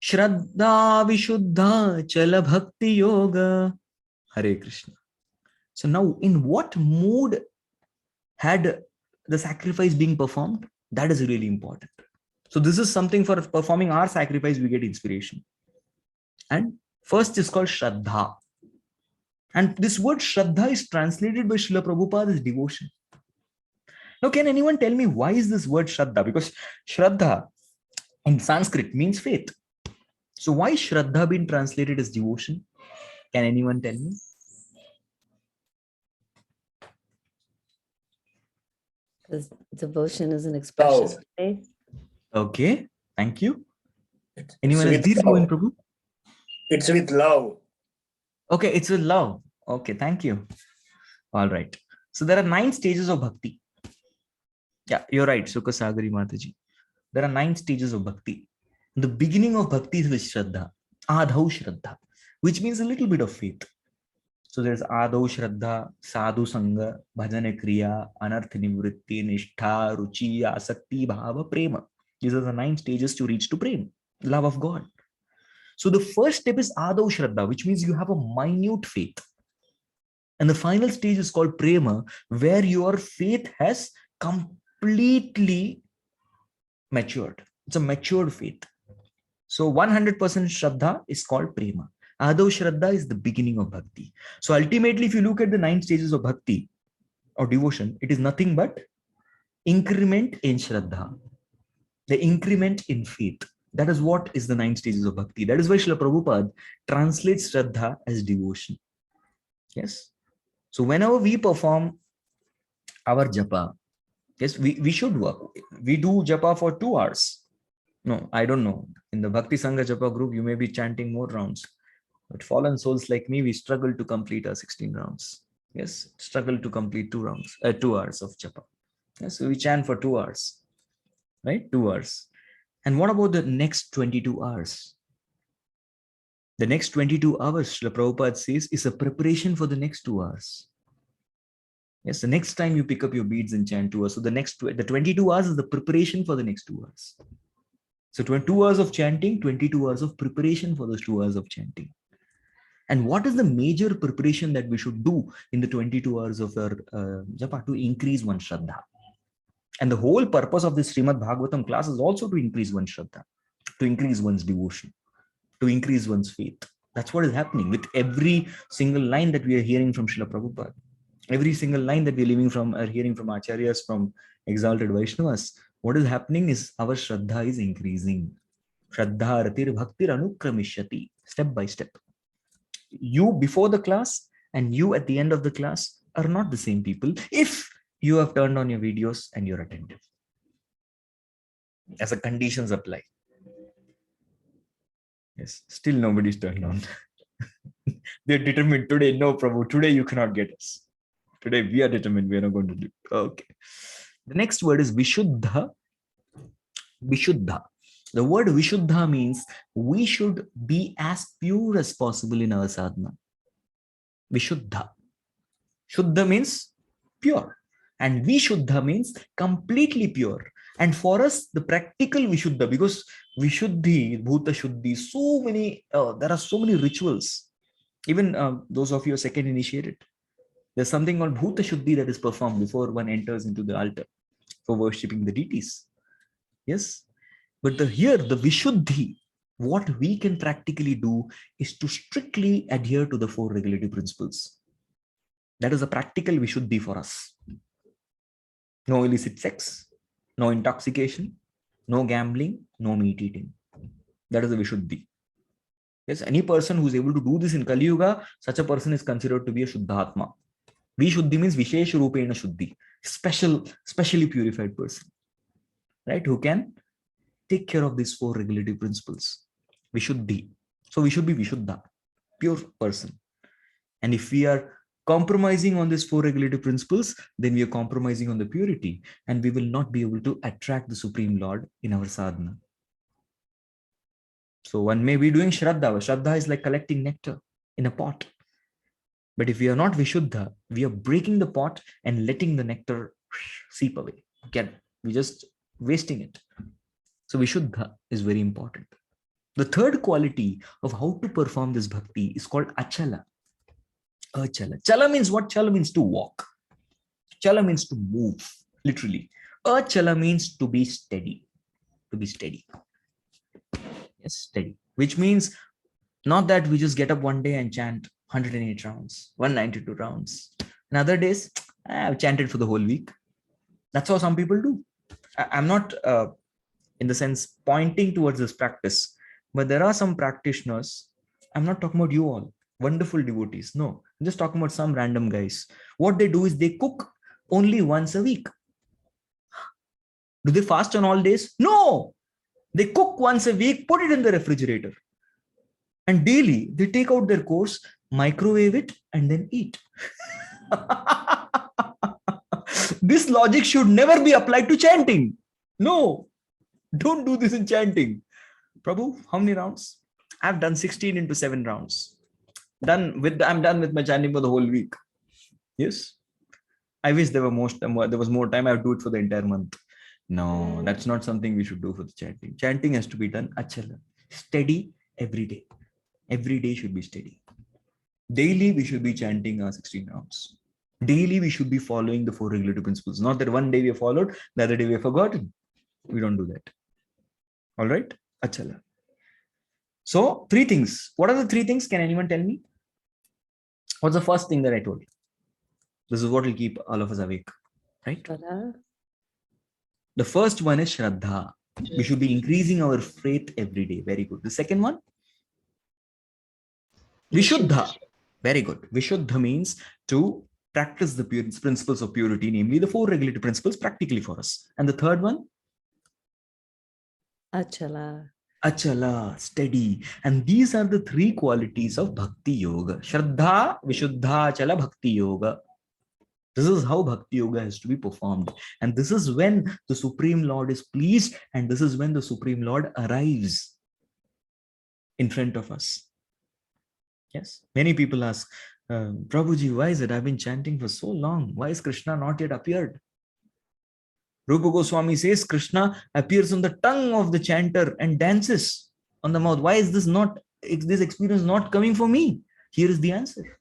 Shraddha Vishuddha Chala Bhakti Yoga. Hare Krishna. So now in what mood had the sacrifice being performed? That is really important. So this is something for performing our sacrifice, we get inspiration. And first is called Shraddha. And this word Shraddha is translated by Srila Prabhupada as devotion. Now, can anyone tell me why is this word Shraddha? Because Shraddha in Sanskrit means faith. So why is Shraddha been translated as devotion? Can anyone tell me? Because devotion is an expression of faith. Okay, thank you. It's Anyone else? with Did go in, love. Prabhu? It's with love. Okay, it's with love. Okay, thank you. All right. So there are 9 stages of bhakti. Yeah, you're right, Sukasagari Mataji. There are 9 stages of bhakti. The beginning of bhakti is with Shraddha, Adhau Shraddha, which means a little bit of faith. So there's Adhau Shraddha, Sadhu Sangha, Bhajana Kriya, Anartha Nivritti, Nishtha, Ruchi, Asakti, Bhava, Prema. These are the 9 stages to reach to Prema, love of God. So the first step is Adhau Shraddha, which means you have a minute faith. And the final stage is called Prema, where your faith has completely matured. It's a matured faith. So 100% Shraddha is called Prema. Adhau Shraddha is the beginning of Bhakti. So ultimately, if you look at the 9 stages of Bhakti or devotion, it is nothing but increment in Shraddha, the increment in faith. That is what is the 9 stages of Bhakti. That is why Srila Prabhupada translates Shraddha as devotion. Yes. So whenever we perform our japa, yes, we should work. We do japa for 2 hours. No, I don't know. In the Bhakti Sangha Japa group, you may be chanting more rounds. But fallen souls like me, we struggle to complete our 16 rounds. Yes, struggle to complete 2 hours of japa. Yes, so we chant for 2 hours, right? 2 hours. And what about the next 22 hours? The next 22 hours, Srila Prabhupada says, is a preparation for the next 2 hours. Yes, the next time you pick up your beads and chant 2 hours. So the 22 hours is the preparation for the next 2 hours. So 22 hours of chanting, 22 hours of preparation for those 2 hours of chanting. And what is the major preparation that we should do in the 22 hours of our japa to increase one's Shraddha? And the whole purpose of this Srimad Bhagavatam class is also to increase one's Shraddha, to increase one's devotion, to increase one's faith. That's what is happening with every single line that we are hearing from Srila Prabhupada. Every single line that we are hearing from Acharyas, from exalted Vaishnavas. What is happening is our Shraddha is increasing. Shraddha ratir bhaktir anukramishati, step by step. You before the class and you at the end of the class are not the same people if you have turned on your videos and you're attentive. As the conditions apply. Yes, still nobody's turned on. They're determined today. No, Prabhu, today you cannot get us. Today we are determined. We are not going to do. Okay. The next word is Vishuddha. Vishuddha. The word Vishuddha means we should be as pure as possible in our sadhana. Vishuddha. Shuddha means pure. And Vishuddha means completely pure. And for us, the practical Vishuddha, because Vishuddhi, Bhuta Shuddhi, so many, there are so many rituals. Even those of you who are second initiated, there's something called Bhuta Shuddhi that is performed before one enters into the altar for worshipping the deities. Yes. But here, the Vishuddhi, what we can practically do is to strictly adhere to the 4 regulative principles. That is a practical Vishuddhi for us. No illicit sex, no intoxication, no gambling, no meat eating. That is a Vishuddhi. Yes, any person who is able to do this in Kali Yuga, such a person is considered to be a Shuddhatma. Vishuddhi means Vishesh Rupena Shuddhi, specially purified person, right? Who can take care of these 4 regulative principles. Vishuddhi. So we should be Vishuddha, pure person. And if we are compromising on these 4 regulative principles, then we are compromising on the purity, and we will not be able to attract the Supreme Lord in our sadhana. So one may be doing Shraddha. Shraddha is like collecting nectar in a pot. But if we are not Vishuddha, we are breaking the pot and letting the nectar seep away. We're just wasting it. So Vishuddha is very important. The third quality of how to perform this bhakti is called Achala. Achala. Chala means what? Chala means to walk. Chala means to move, literally. Achala means to be steady. To be steady. Yes, steady. Which means not that we just get up one day and chant 108 rounds, 192 rounds. And other days, I've chanted for the whole week. That's how some people do. I'm not, in the sense, pointing towards this practice, but there are some practitioners. I'm not talking about you all, wonderful devotees. No, I'm just talking about some random guys. What they do is they cook only once a week. Do they fast on all days? No, they cook once a week, put it in the refrigerator. And daily, they take out their course, microwave it, and then eat. This logic should never be applied to chanting. No, don't do this in chanting. Prabhu, how many rounds? I've done 16 into 7 rounds. I'm done with my chanting for the whole week. Yes. I wish there was more time. I would do it for the entire month. No, that's not something we should do for the chanting. Chanting has to be done achala, steady every day. Every day should be steady. Daily, we should be chanting our 16 rounds. Daily, we should be following the 4 regulative principles. Not that one day we have followed, the other day we have forgotten. We don't do that. All right? Achala. So, 3 things. What are the 3 things? Can anyone tell me? What's the first thing that I told you? This is what will keep all of us awake. Right? The first one is Shraddha. We should be increasing our faith every day. Very good. The second one? Vishuddha. Very good. Vishuddha means to practice the principles of purity, namely the 4 regulative principles practically for us. And the third one? Achala. Achala, steady. And these are the 3 qualities of Bhakti Yoga. Shraddha, Vishuddha, Achala, Bhakti Yoga. This is how Bhakti Yoga has to be performed. And this is when the Supreme Lord is pleased, and this is when the Supreme Lord arrives in front of us. Yes. Many people ask, Prabhuji, why is it I've been chanting for so long? Why is Krishna not yet appeared? Rupa Goswami says Krishna appears on the tongue of the chanter and dances on the mouth. Why is this experience not coming for me? Here is the answer.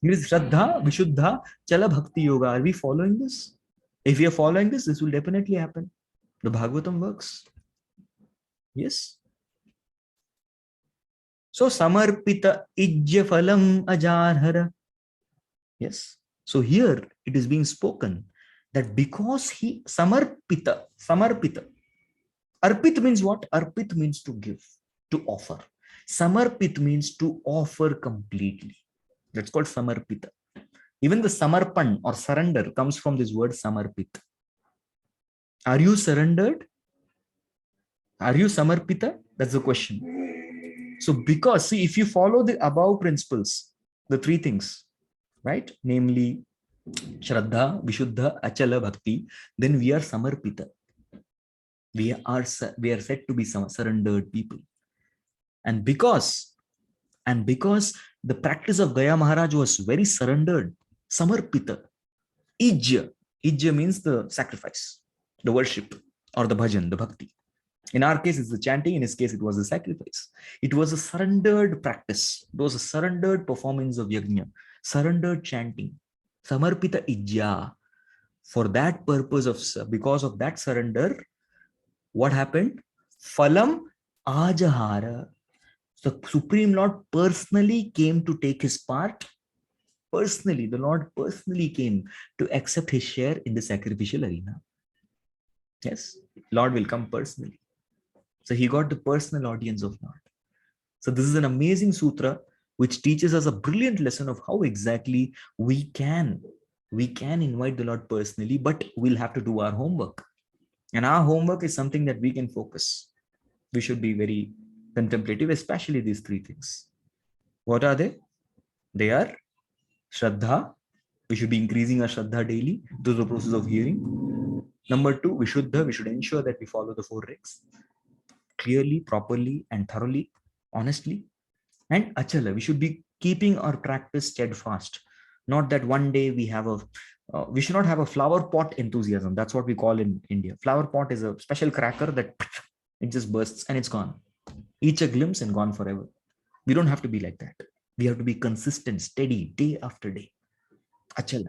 Here is Shraddha, Vishuddha, Chala Bhakti Yoga. Are we following this? If we are following this, this will definitely happen. The Bhagavatam works. Yes. So Samarpita Ijya Phalam Ajarhara. Yes. So here it is being spoken that because he Samarpita. Arpit means what? Arpit means to give, to offer. Samarpit means to offer completely. That's called Samarpita. Even the Samarpan or surrender comes from this word Samarpit. Are you surrendered? Are you Samarpita? That's the question. So because, see, if you follow the above principles, the 3 things, right? Namely, Shraddha, Vishuddha, Achala, Bhakti, then we are Samarpita. We are said to be surrendered people. And because the practice of Gaya Maharaj was very surrendered, Samarpita, Ijya means the sacrifice, the worship, or the bhajan, the bhakti. In our case, it's the chanting. In his case, it was the sacrifice. It was a surrendered practice. It was a surrendered performance of yajna, surrendered chanting. Samarpita Ijya. For that purpose because of that surrender, what happened? Phalam Ajahara. The Supreme Lord personally came to take his part. Personally, the Lord personally came to accept his share in the sacrificial arena. Yes, Lord will come personally. So he got the personal audience of Lord. So this is an amazing sutra which teaches us a brilliant lesson of how exactly we can invite the Lord personally, but we'll have to do our homework. And our homework is something that we can focus. We should be very contemplative, especially these 3 things. What are they? They are Shraddha. We should be increasing our Shraddha daily through the process of hearing. Number 2, Vishuddha. We should ensure that we follow the 4 regs clearly, properly, and thoroughly, honestly. And Achala. We should be keeping our practice steadfast. Not that one day we have we should not have a flower pot enthusiasm. That's what we call in India. Flower pot is a special cracker that it just bursts and it's gone. Each a glimpse and gone forever. We don't have to be like that. We have to be consistent, steady, day after day. Achala.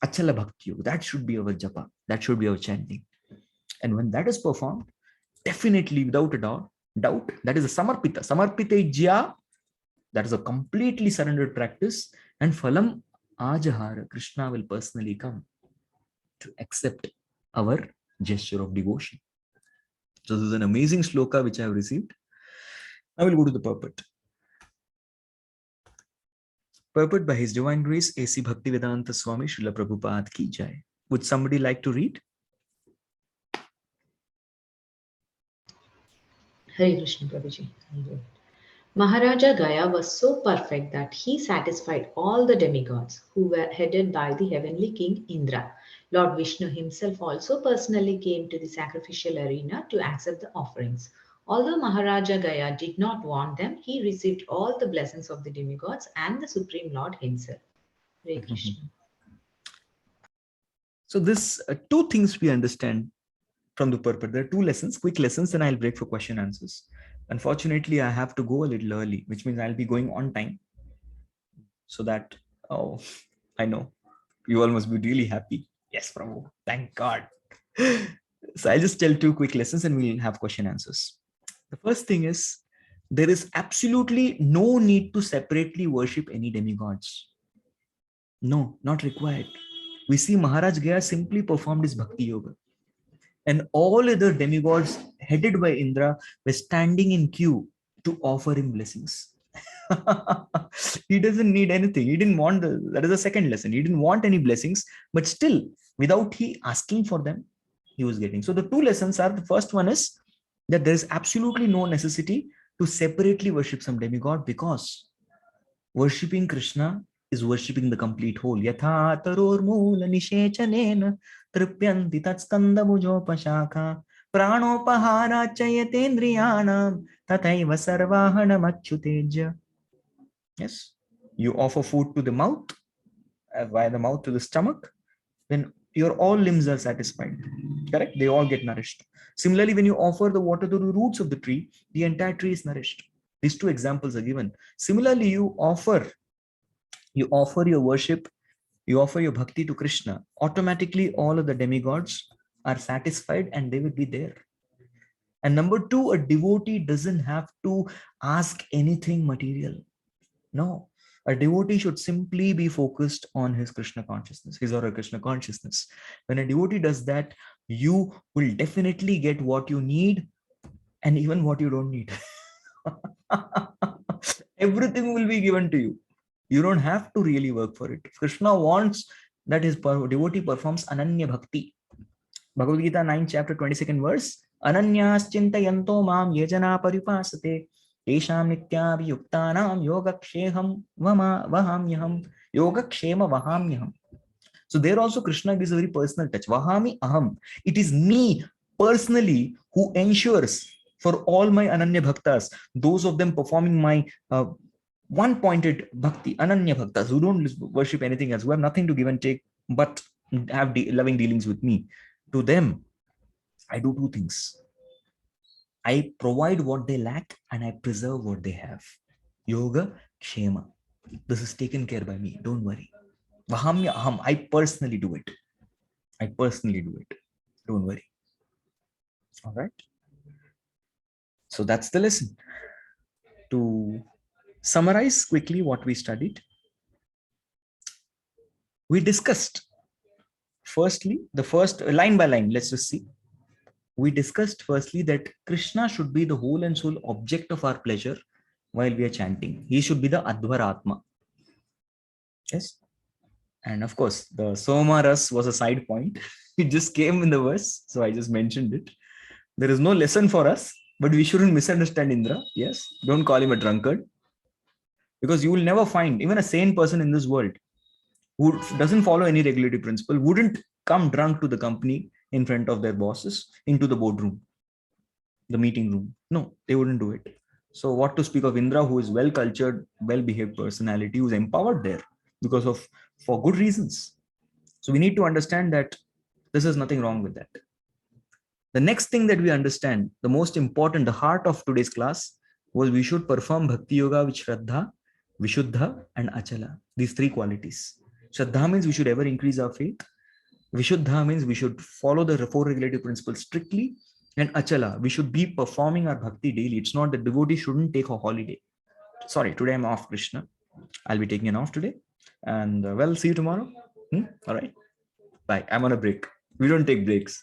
Achala Bhakti Yoga. That should be our japa. That should be our chanting. And when that is performed, definitely without a doubt, that is a Samarpita. Samarpita Ijya. That is a completely surrendered practice. And Phalam Ajahara. Krishna will personally come to accept our gesture of devotion. So this is an amazing shloka which I have received. Now we'll go to the purport. Purport by His Divine Grace A.C. Bhaktivedanta Swami Srila Prabhupada Ki Jai. Would somebody like to read? Hare Krishna, Prabhuji. Maharaja Gaya was so perfect that he satisfied all the demigods who were headed by the heavenly king Indra. Lord Vishnu himself also personally came to the sacrificial arena to accept the offerings. Although Maharaja Gaya did not want them, he received all the blessings of the demigods and the Supreme Lord himself. Hare Krishna. So this two things we understand from the purport. There are two lessons, quick lessons, and I'll break for question answers. Unfortunately, I have to go a little early, which means I'll be going on time. So that, oh, I know you all must be really happy. Yes, Prabhu. Thank God. So I'll just tell two quick lessons and we'll have question answers. The first thing is there is absolutely no need to separately worship any demigods. No, not required. We see Maharaj Gaya simply performed his bhakti yoga. And all other demigods headed by Indra were standing in queue to offer him blessings. He doesn't need anything. He didn't want that is the second lesson. He didn't want any blessings, but still, without he asking for them, he was getting. So the two lessons are, the first one is that there is absolutely no necessity to separately worship some demigod, because worshipping Krishna is worshipping the complete whole. Yatha taror moola nishechanena tripyanti tatskanda mujopashakha pranopahara chayatendriyanam tathaiva sarvahanam achyuteja. Yes, you offer food to the mouth, via the mouth to the stomach, then your all limbs are satisfied. Correct? They all get nourished. Similarly, when you offer the water to the roots of the tree, the entire tree is nourished. These two examples are given. Similarly, you offer your worship, you offer your bhakti to Krishna, automatically all of the demigods are satisfied and they will be there. And number two, a devotee doesn't have to ask anything material. No, a devotee should simply be focused on his Krishna consciousness, his or her Krishna consciousness. When a devotee does that, you will definitely get what you need and even what you don't need. Everything will be given to you. You don't have to really work for it. Krishna wants that his devotee performs Ananya Bhakti. Bhagavad Gita 9 chapter 22nd verse. Ananyas chintayanto mam yajana paripasate tesham nityabhiyuktanam yogakshemam vahamyaham. Yogakshema vahamyaham. So there also Krishna gives a very personal touch. Vahami aham. It is me personally who ensures for all my Ananya Bhaktas, those of them performing my one-pointed bhakti, Ananya Bhaktas, who don't worship anything else, who have nothing to give and take, but have loving dealings with me. To them, I do two things. I provide what they lack and I preserve what they have. Yoga Kshema. This is taken care by me. Don't worry. Vahamya aham. I personally do it. I personally do it. Don't worry. All right. So that's the lesson. To summarize quickly what we studied, we discussed firstly, the first line by line, let's just see. We discussed firstly that Krishna should be the whole and sole object of our pleasure while we are chanting. He should be the Advaratma. Yes. And of course, the Soma Ras was a side point. It just came in the verse, so I just mentioned it. There is no lesson for us, but we shouldn't misunderstand Indra. Yes, don't call him a drunkard, because you will never find even a sane person in this world who doesn't follow any regulatory principle wouldn't come drunk to the company in front of their bosses into the boardroom, the meeting room. No, they wouldn't do it. So what to speak of Indra, who is well-cultured, well-behaved personality, who's empowered there because of, for good reasons. So we need to understand that this is nothing wrong with that. The next thing that we understand, the most important, the heart of today's class, was we should perform Bhakti Yoga with Shraddha, Vishuddha, and Achala. These three qualities. Shraddha means we should ever increase our faith. Vishuddha means we should follow the four regulative principles strictly. And Achala, we should be performing our Bhakti daily. It's not that devotee shouldn't take a holiday. Sorry, today I'm off, Krishna. I'll be taking an off today. And well, see you tomorrow. All right. Bye. I'm on a break. We don't take breaks.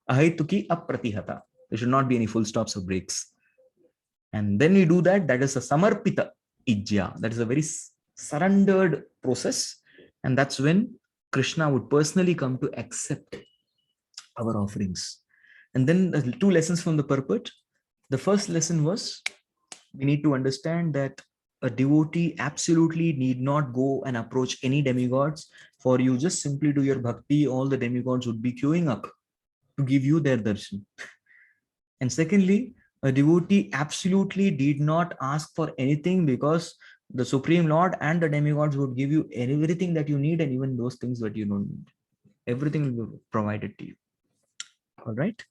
Ahaituki apratihata. There should not be any full stops or breaks. And then we do that. That is a samarpita ijya. That is a very surrendered process. And that's when Krishna would personally come to accept our offerings. And then the two lessons from the purport. The first lesson was We need to understand that a devotee absolutely need not go and approach any demigods. For you just simply do your bhakti, all the demigods would be queuing up to give you their darshan. And secondly, a devotee absolutely did not ask for anything, because the Supreme Lord and the demigods would give you everything that you need, and even those things that you don't need. Everything will be provided to you. All right.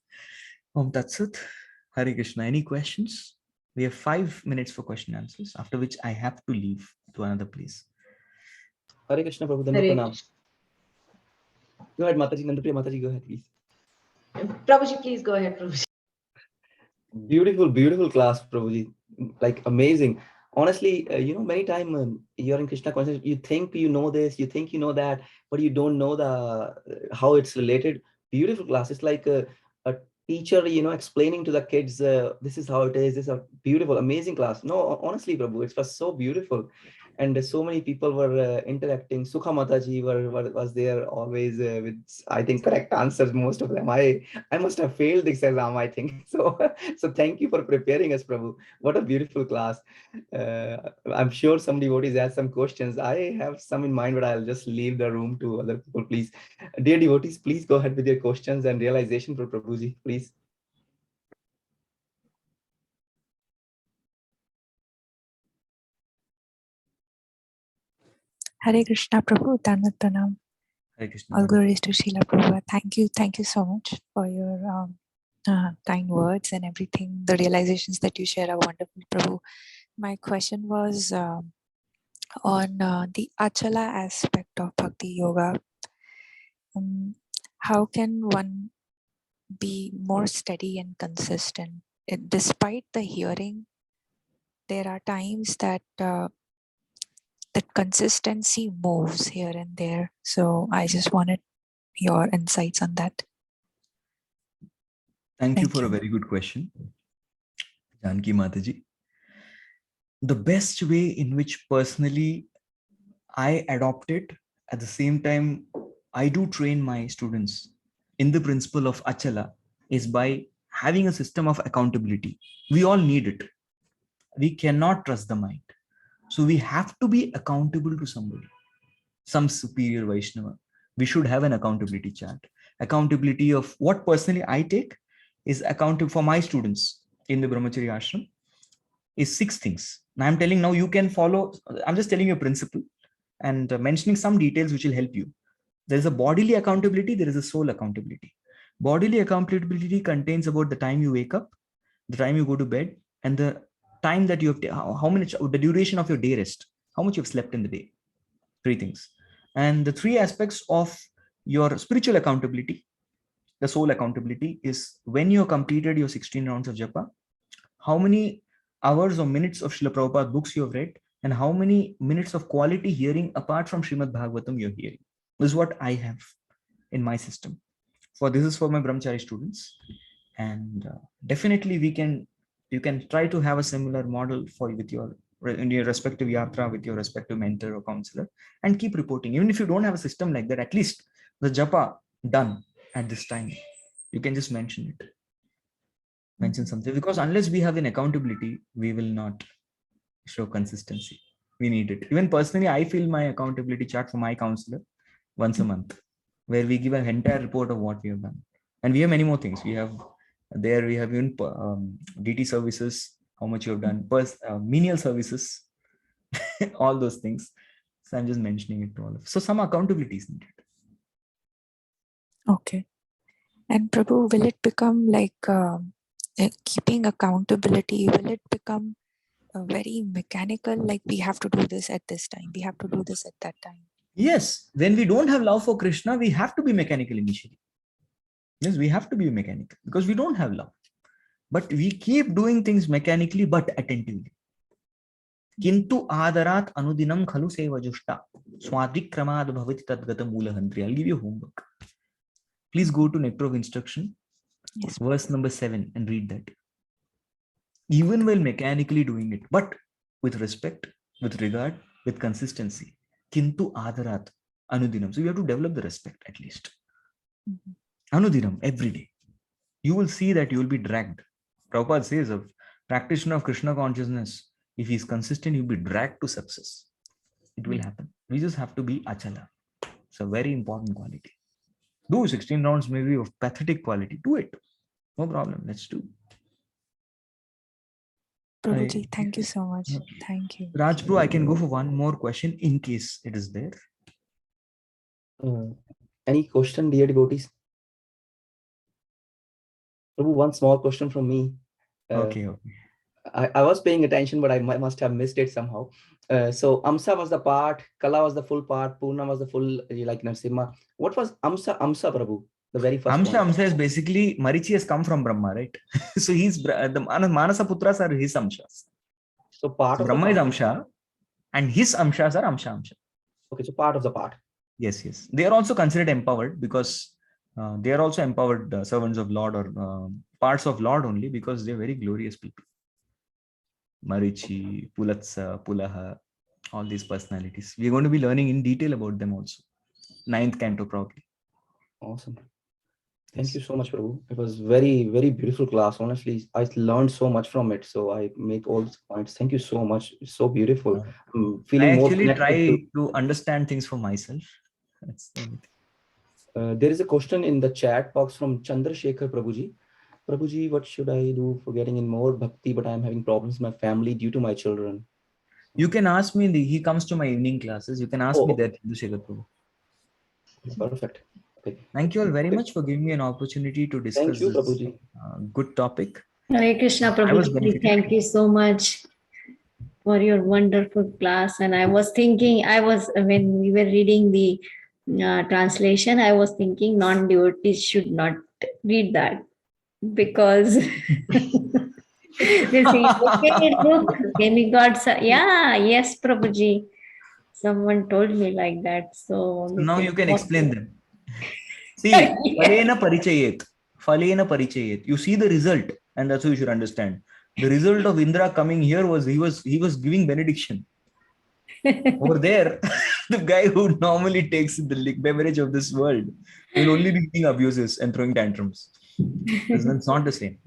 That's it. Hare Krishna. Any questions? We have 5 minutes for question answers, after which I have to leave to another place. Hare Krishna, Prabhu. Hare Pranam. Krishna. Go ahead, Mataji. Nandapriya Mataji, go ahead, please. Prabhuji, please go ahead, Prabhuji. Beautiful class, Prabhuji. Like amazing. Honestly, many times you're in Krishna consciousness, you think you know this, you think you know that, but you don't know how it's related. Beautiful class. It's like a teacher, explaining to the kids, this is how it is. This is a beautiful, amazing class. No, honestly, Prabhu, it was so beautiful. And so many people were interacting. Sukha Mataji was there always with, I think, correct answers, most of them. I must have failed this exam, I think. So thank you for preparing us, Prabhu. What a beautiful class. I'm sure some devotees have some questions. I have some in mind, but I'll just leave the room to other people, please. Dear devotees, please go ahead with your questions and realization for Prabhuji, please. Hare Krishna, Prabhu. Dhanvat Pranam. Hare Krishna. All glories to Srila Prabhu. Thank you so much for your kind words and everything. The realizations that you share are wonderful, Prabhu. My question was on the Achala aspect of Bhakti Yoga. How can one be more steady and consistent? Despite the hearing, there are times that that consistency moves here and there. So I just wanted your insights on that. Thank you for a very good question, Janki Mataji. The best way in which personally I adopt it, at the same time I do train my students in the principle of Achala, is by having a system of accountability. We all need it. We cannot trust the mind. So we have to be accountable to somebody, some superior Vaishnava. We should have an accountability chart. Accountability of what personally I take is accountable for my students in the Brahmacharya Ashram is 6 things. Now I'm telling, now you can follow. I'm just telling you a principle and mentioning some details which will help you. There is a bodily accountability. There is a soul accountability. Bodily accountability contains about the time you wake up, the time you go to bed, and the time that you have, how much, the duration of your day rest, how much you've slept in the day. 3 things. And the 3 aspects of your spiritual accountability, the soul accountability, is when you have completed your 16 rounds of japa, how many hours or minutes of Srila Prabhupada books you have read, and how many minutes of quality hearing apart from Srimad Bhagavatam you're hearing. This is what I have in my system. This is for my Brahmachari students. And definitely you can try to have a similar model in your respective yatra with your respective mentor or counselor, and keep reporting. Even if you don't have a system like that, at least the japa done at this time, you can just mention something, because unless we have an accountability, we will not show consistency. We need it. Even personally, I fill my accountability chart for my counselor once a month, where we give an entire report of what we have done. And we have many more things. We have even DT services, how much you have done, menial services, all those things. So I'm just mentioning it to all of. So some accountability is needed. Okay. And Prabhu, will it become like keeping accountability? Will it become very mechanical? Like we have to do this at this time, we have to do this at that time. Yes. When we don't have love for Krishna, we have to be mechanical initially. Yes, we have to be mechanical because we don't have love. But we keep doing things mechanically but attentively. Kintu adarat anudinam khalu seva jushta swadikramad bhavati tadgata moolahantri. I'll give you homework. Please go to Nectar of Instruction, verse number 7, and read that. Even while mechanically doing it, but with respect, with regard, with consistency. Kintu adarat anudinam. So you have to develop the respect at least. Anudinam, every day. You will see that you will be dragged. Prabhupada says, practitioner of Krishna consciousness, if he's consistent, he'll be dragged to success. It will happen. We just have to be achala. It's a very important quality. Do 16 rounds maybe of pathetic quality. Do it. No problem. Let's do. Prabhuji, thank you so much. Thank you. Rajpro, I can go for one more question in case it is there. Any question, dear devotees? Prabhu, one small question from me. Okay. I was paying attention, but I must have missed it somehow. So Amsa was the part, Kala was the full part, Purna was the full, like Narasimha. What was Amsa, Prabhu? The very first one. Amsa is basically, Marichi has come from Brahma, right? So he's, the Manasa Putras are his Amshas. So part of Brahma the is part. Amsha and his Amshas are Amsha. Okay, so part of the part. Yes. They are also considered empowered because they are also empowered servants of Lord or parts of Lord only because they're very glorious people. Marichi, Pulatsa, Pulaha, all these personalities. We're going to be learning in detail about them also. 9th canto probably. Awesome. Thank you so much, Prabhu. It was very, very beautiful class. Honestly, I learned so much from it. So I make all these points. Thank you so much. It's so beautiful. I'm feeling I more actually connected try to understand things for myself. That's the only thing. There is a question in the chat box from Chandrasekhar Prabhuji. Prabhuji, what should I do for getting in more bhakti, but I'm having problems with my family due to my children? You can ask me, he comes to my evening classes. You can ask me that, Chandrasekhar Prabhu. Perfect. Okay. Thank you all very much for giving me an opportunity to discuss Thank you, this Prabhuji. good topic. Hare Krishna, I was Prabhuji, benefited. thank you so much for your wonderful class. And I was thinking, when we were reading the translation, I was thinking non-devotees should not read that because they say, okay, look, demigods, yes, Prabhuji. Someone told me like that. So Now you can explain them. See, Falena Parichayet. You see the result, and that's what you should understand. The result of Indra coming here was he was giving benediction. Over there, the guy who normally takes the beverage of this world will only be giving abuses and throwing tantrums. It's not the same.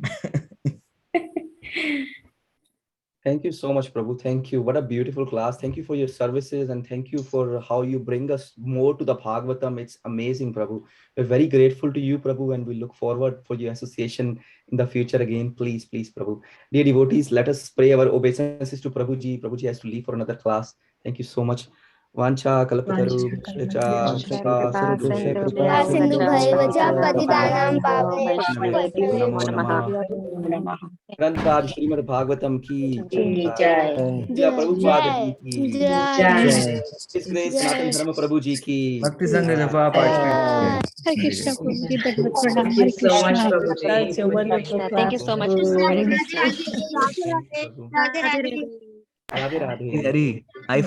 Thank you so much, Prabhu. Thank you. What a beautiful class. Thank you for your services and thank you for how you bring us more to the Bhagavatam. It's amazing, Prabhu. We're very grateful to you, Prabhu, and we look forward for your association in the future again. Please, Prabhu. Dear devotees, let us pray our obeisances to Prabhuji. Prabhuji has to leave for another class. Thank you so much. Vancha kalpataru kripa Sindhu Bhaivaja Patidanam Pavaneshwar Namo Namah. Granthar Srimad Bhagavatam ki Jai. Srila Prabhupada ji ki Jai. His Grace Sanatana Dharma Prabhu ji ki Bhakti Sangha Japa Participate. Hare Krishna Prabhuji, Dandavat Thank Pranam. you Hare so much, Krishna. Prabhuji. That's a wonderful Thank you so much. class. Hare Krishna. Radhe Radhe. Hari, I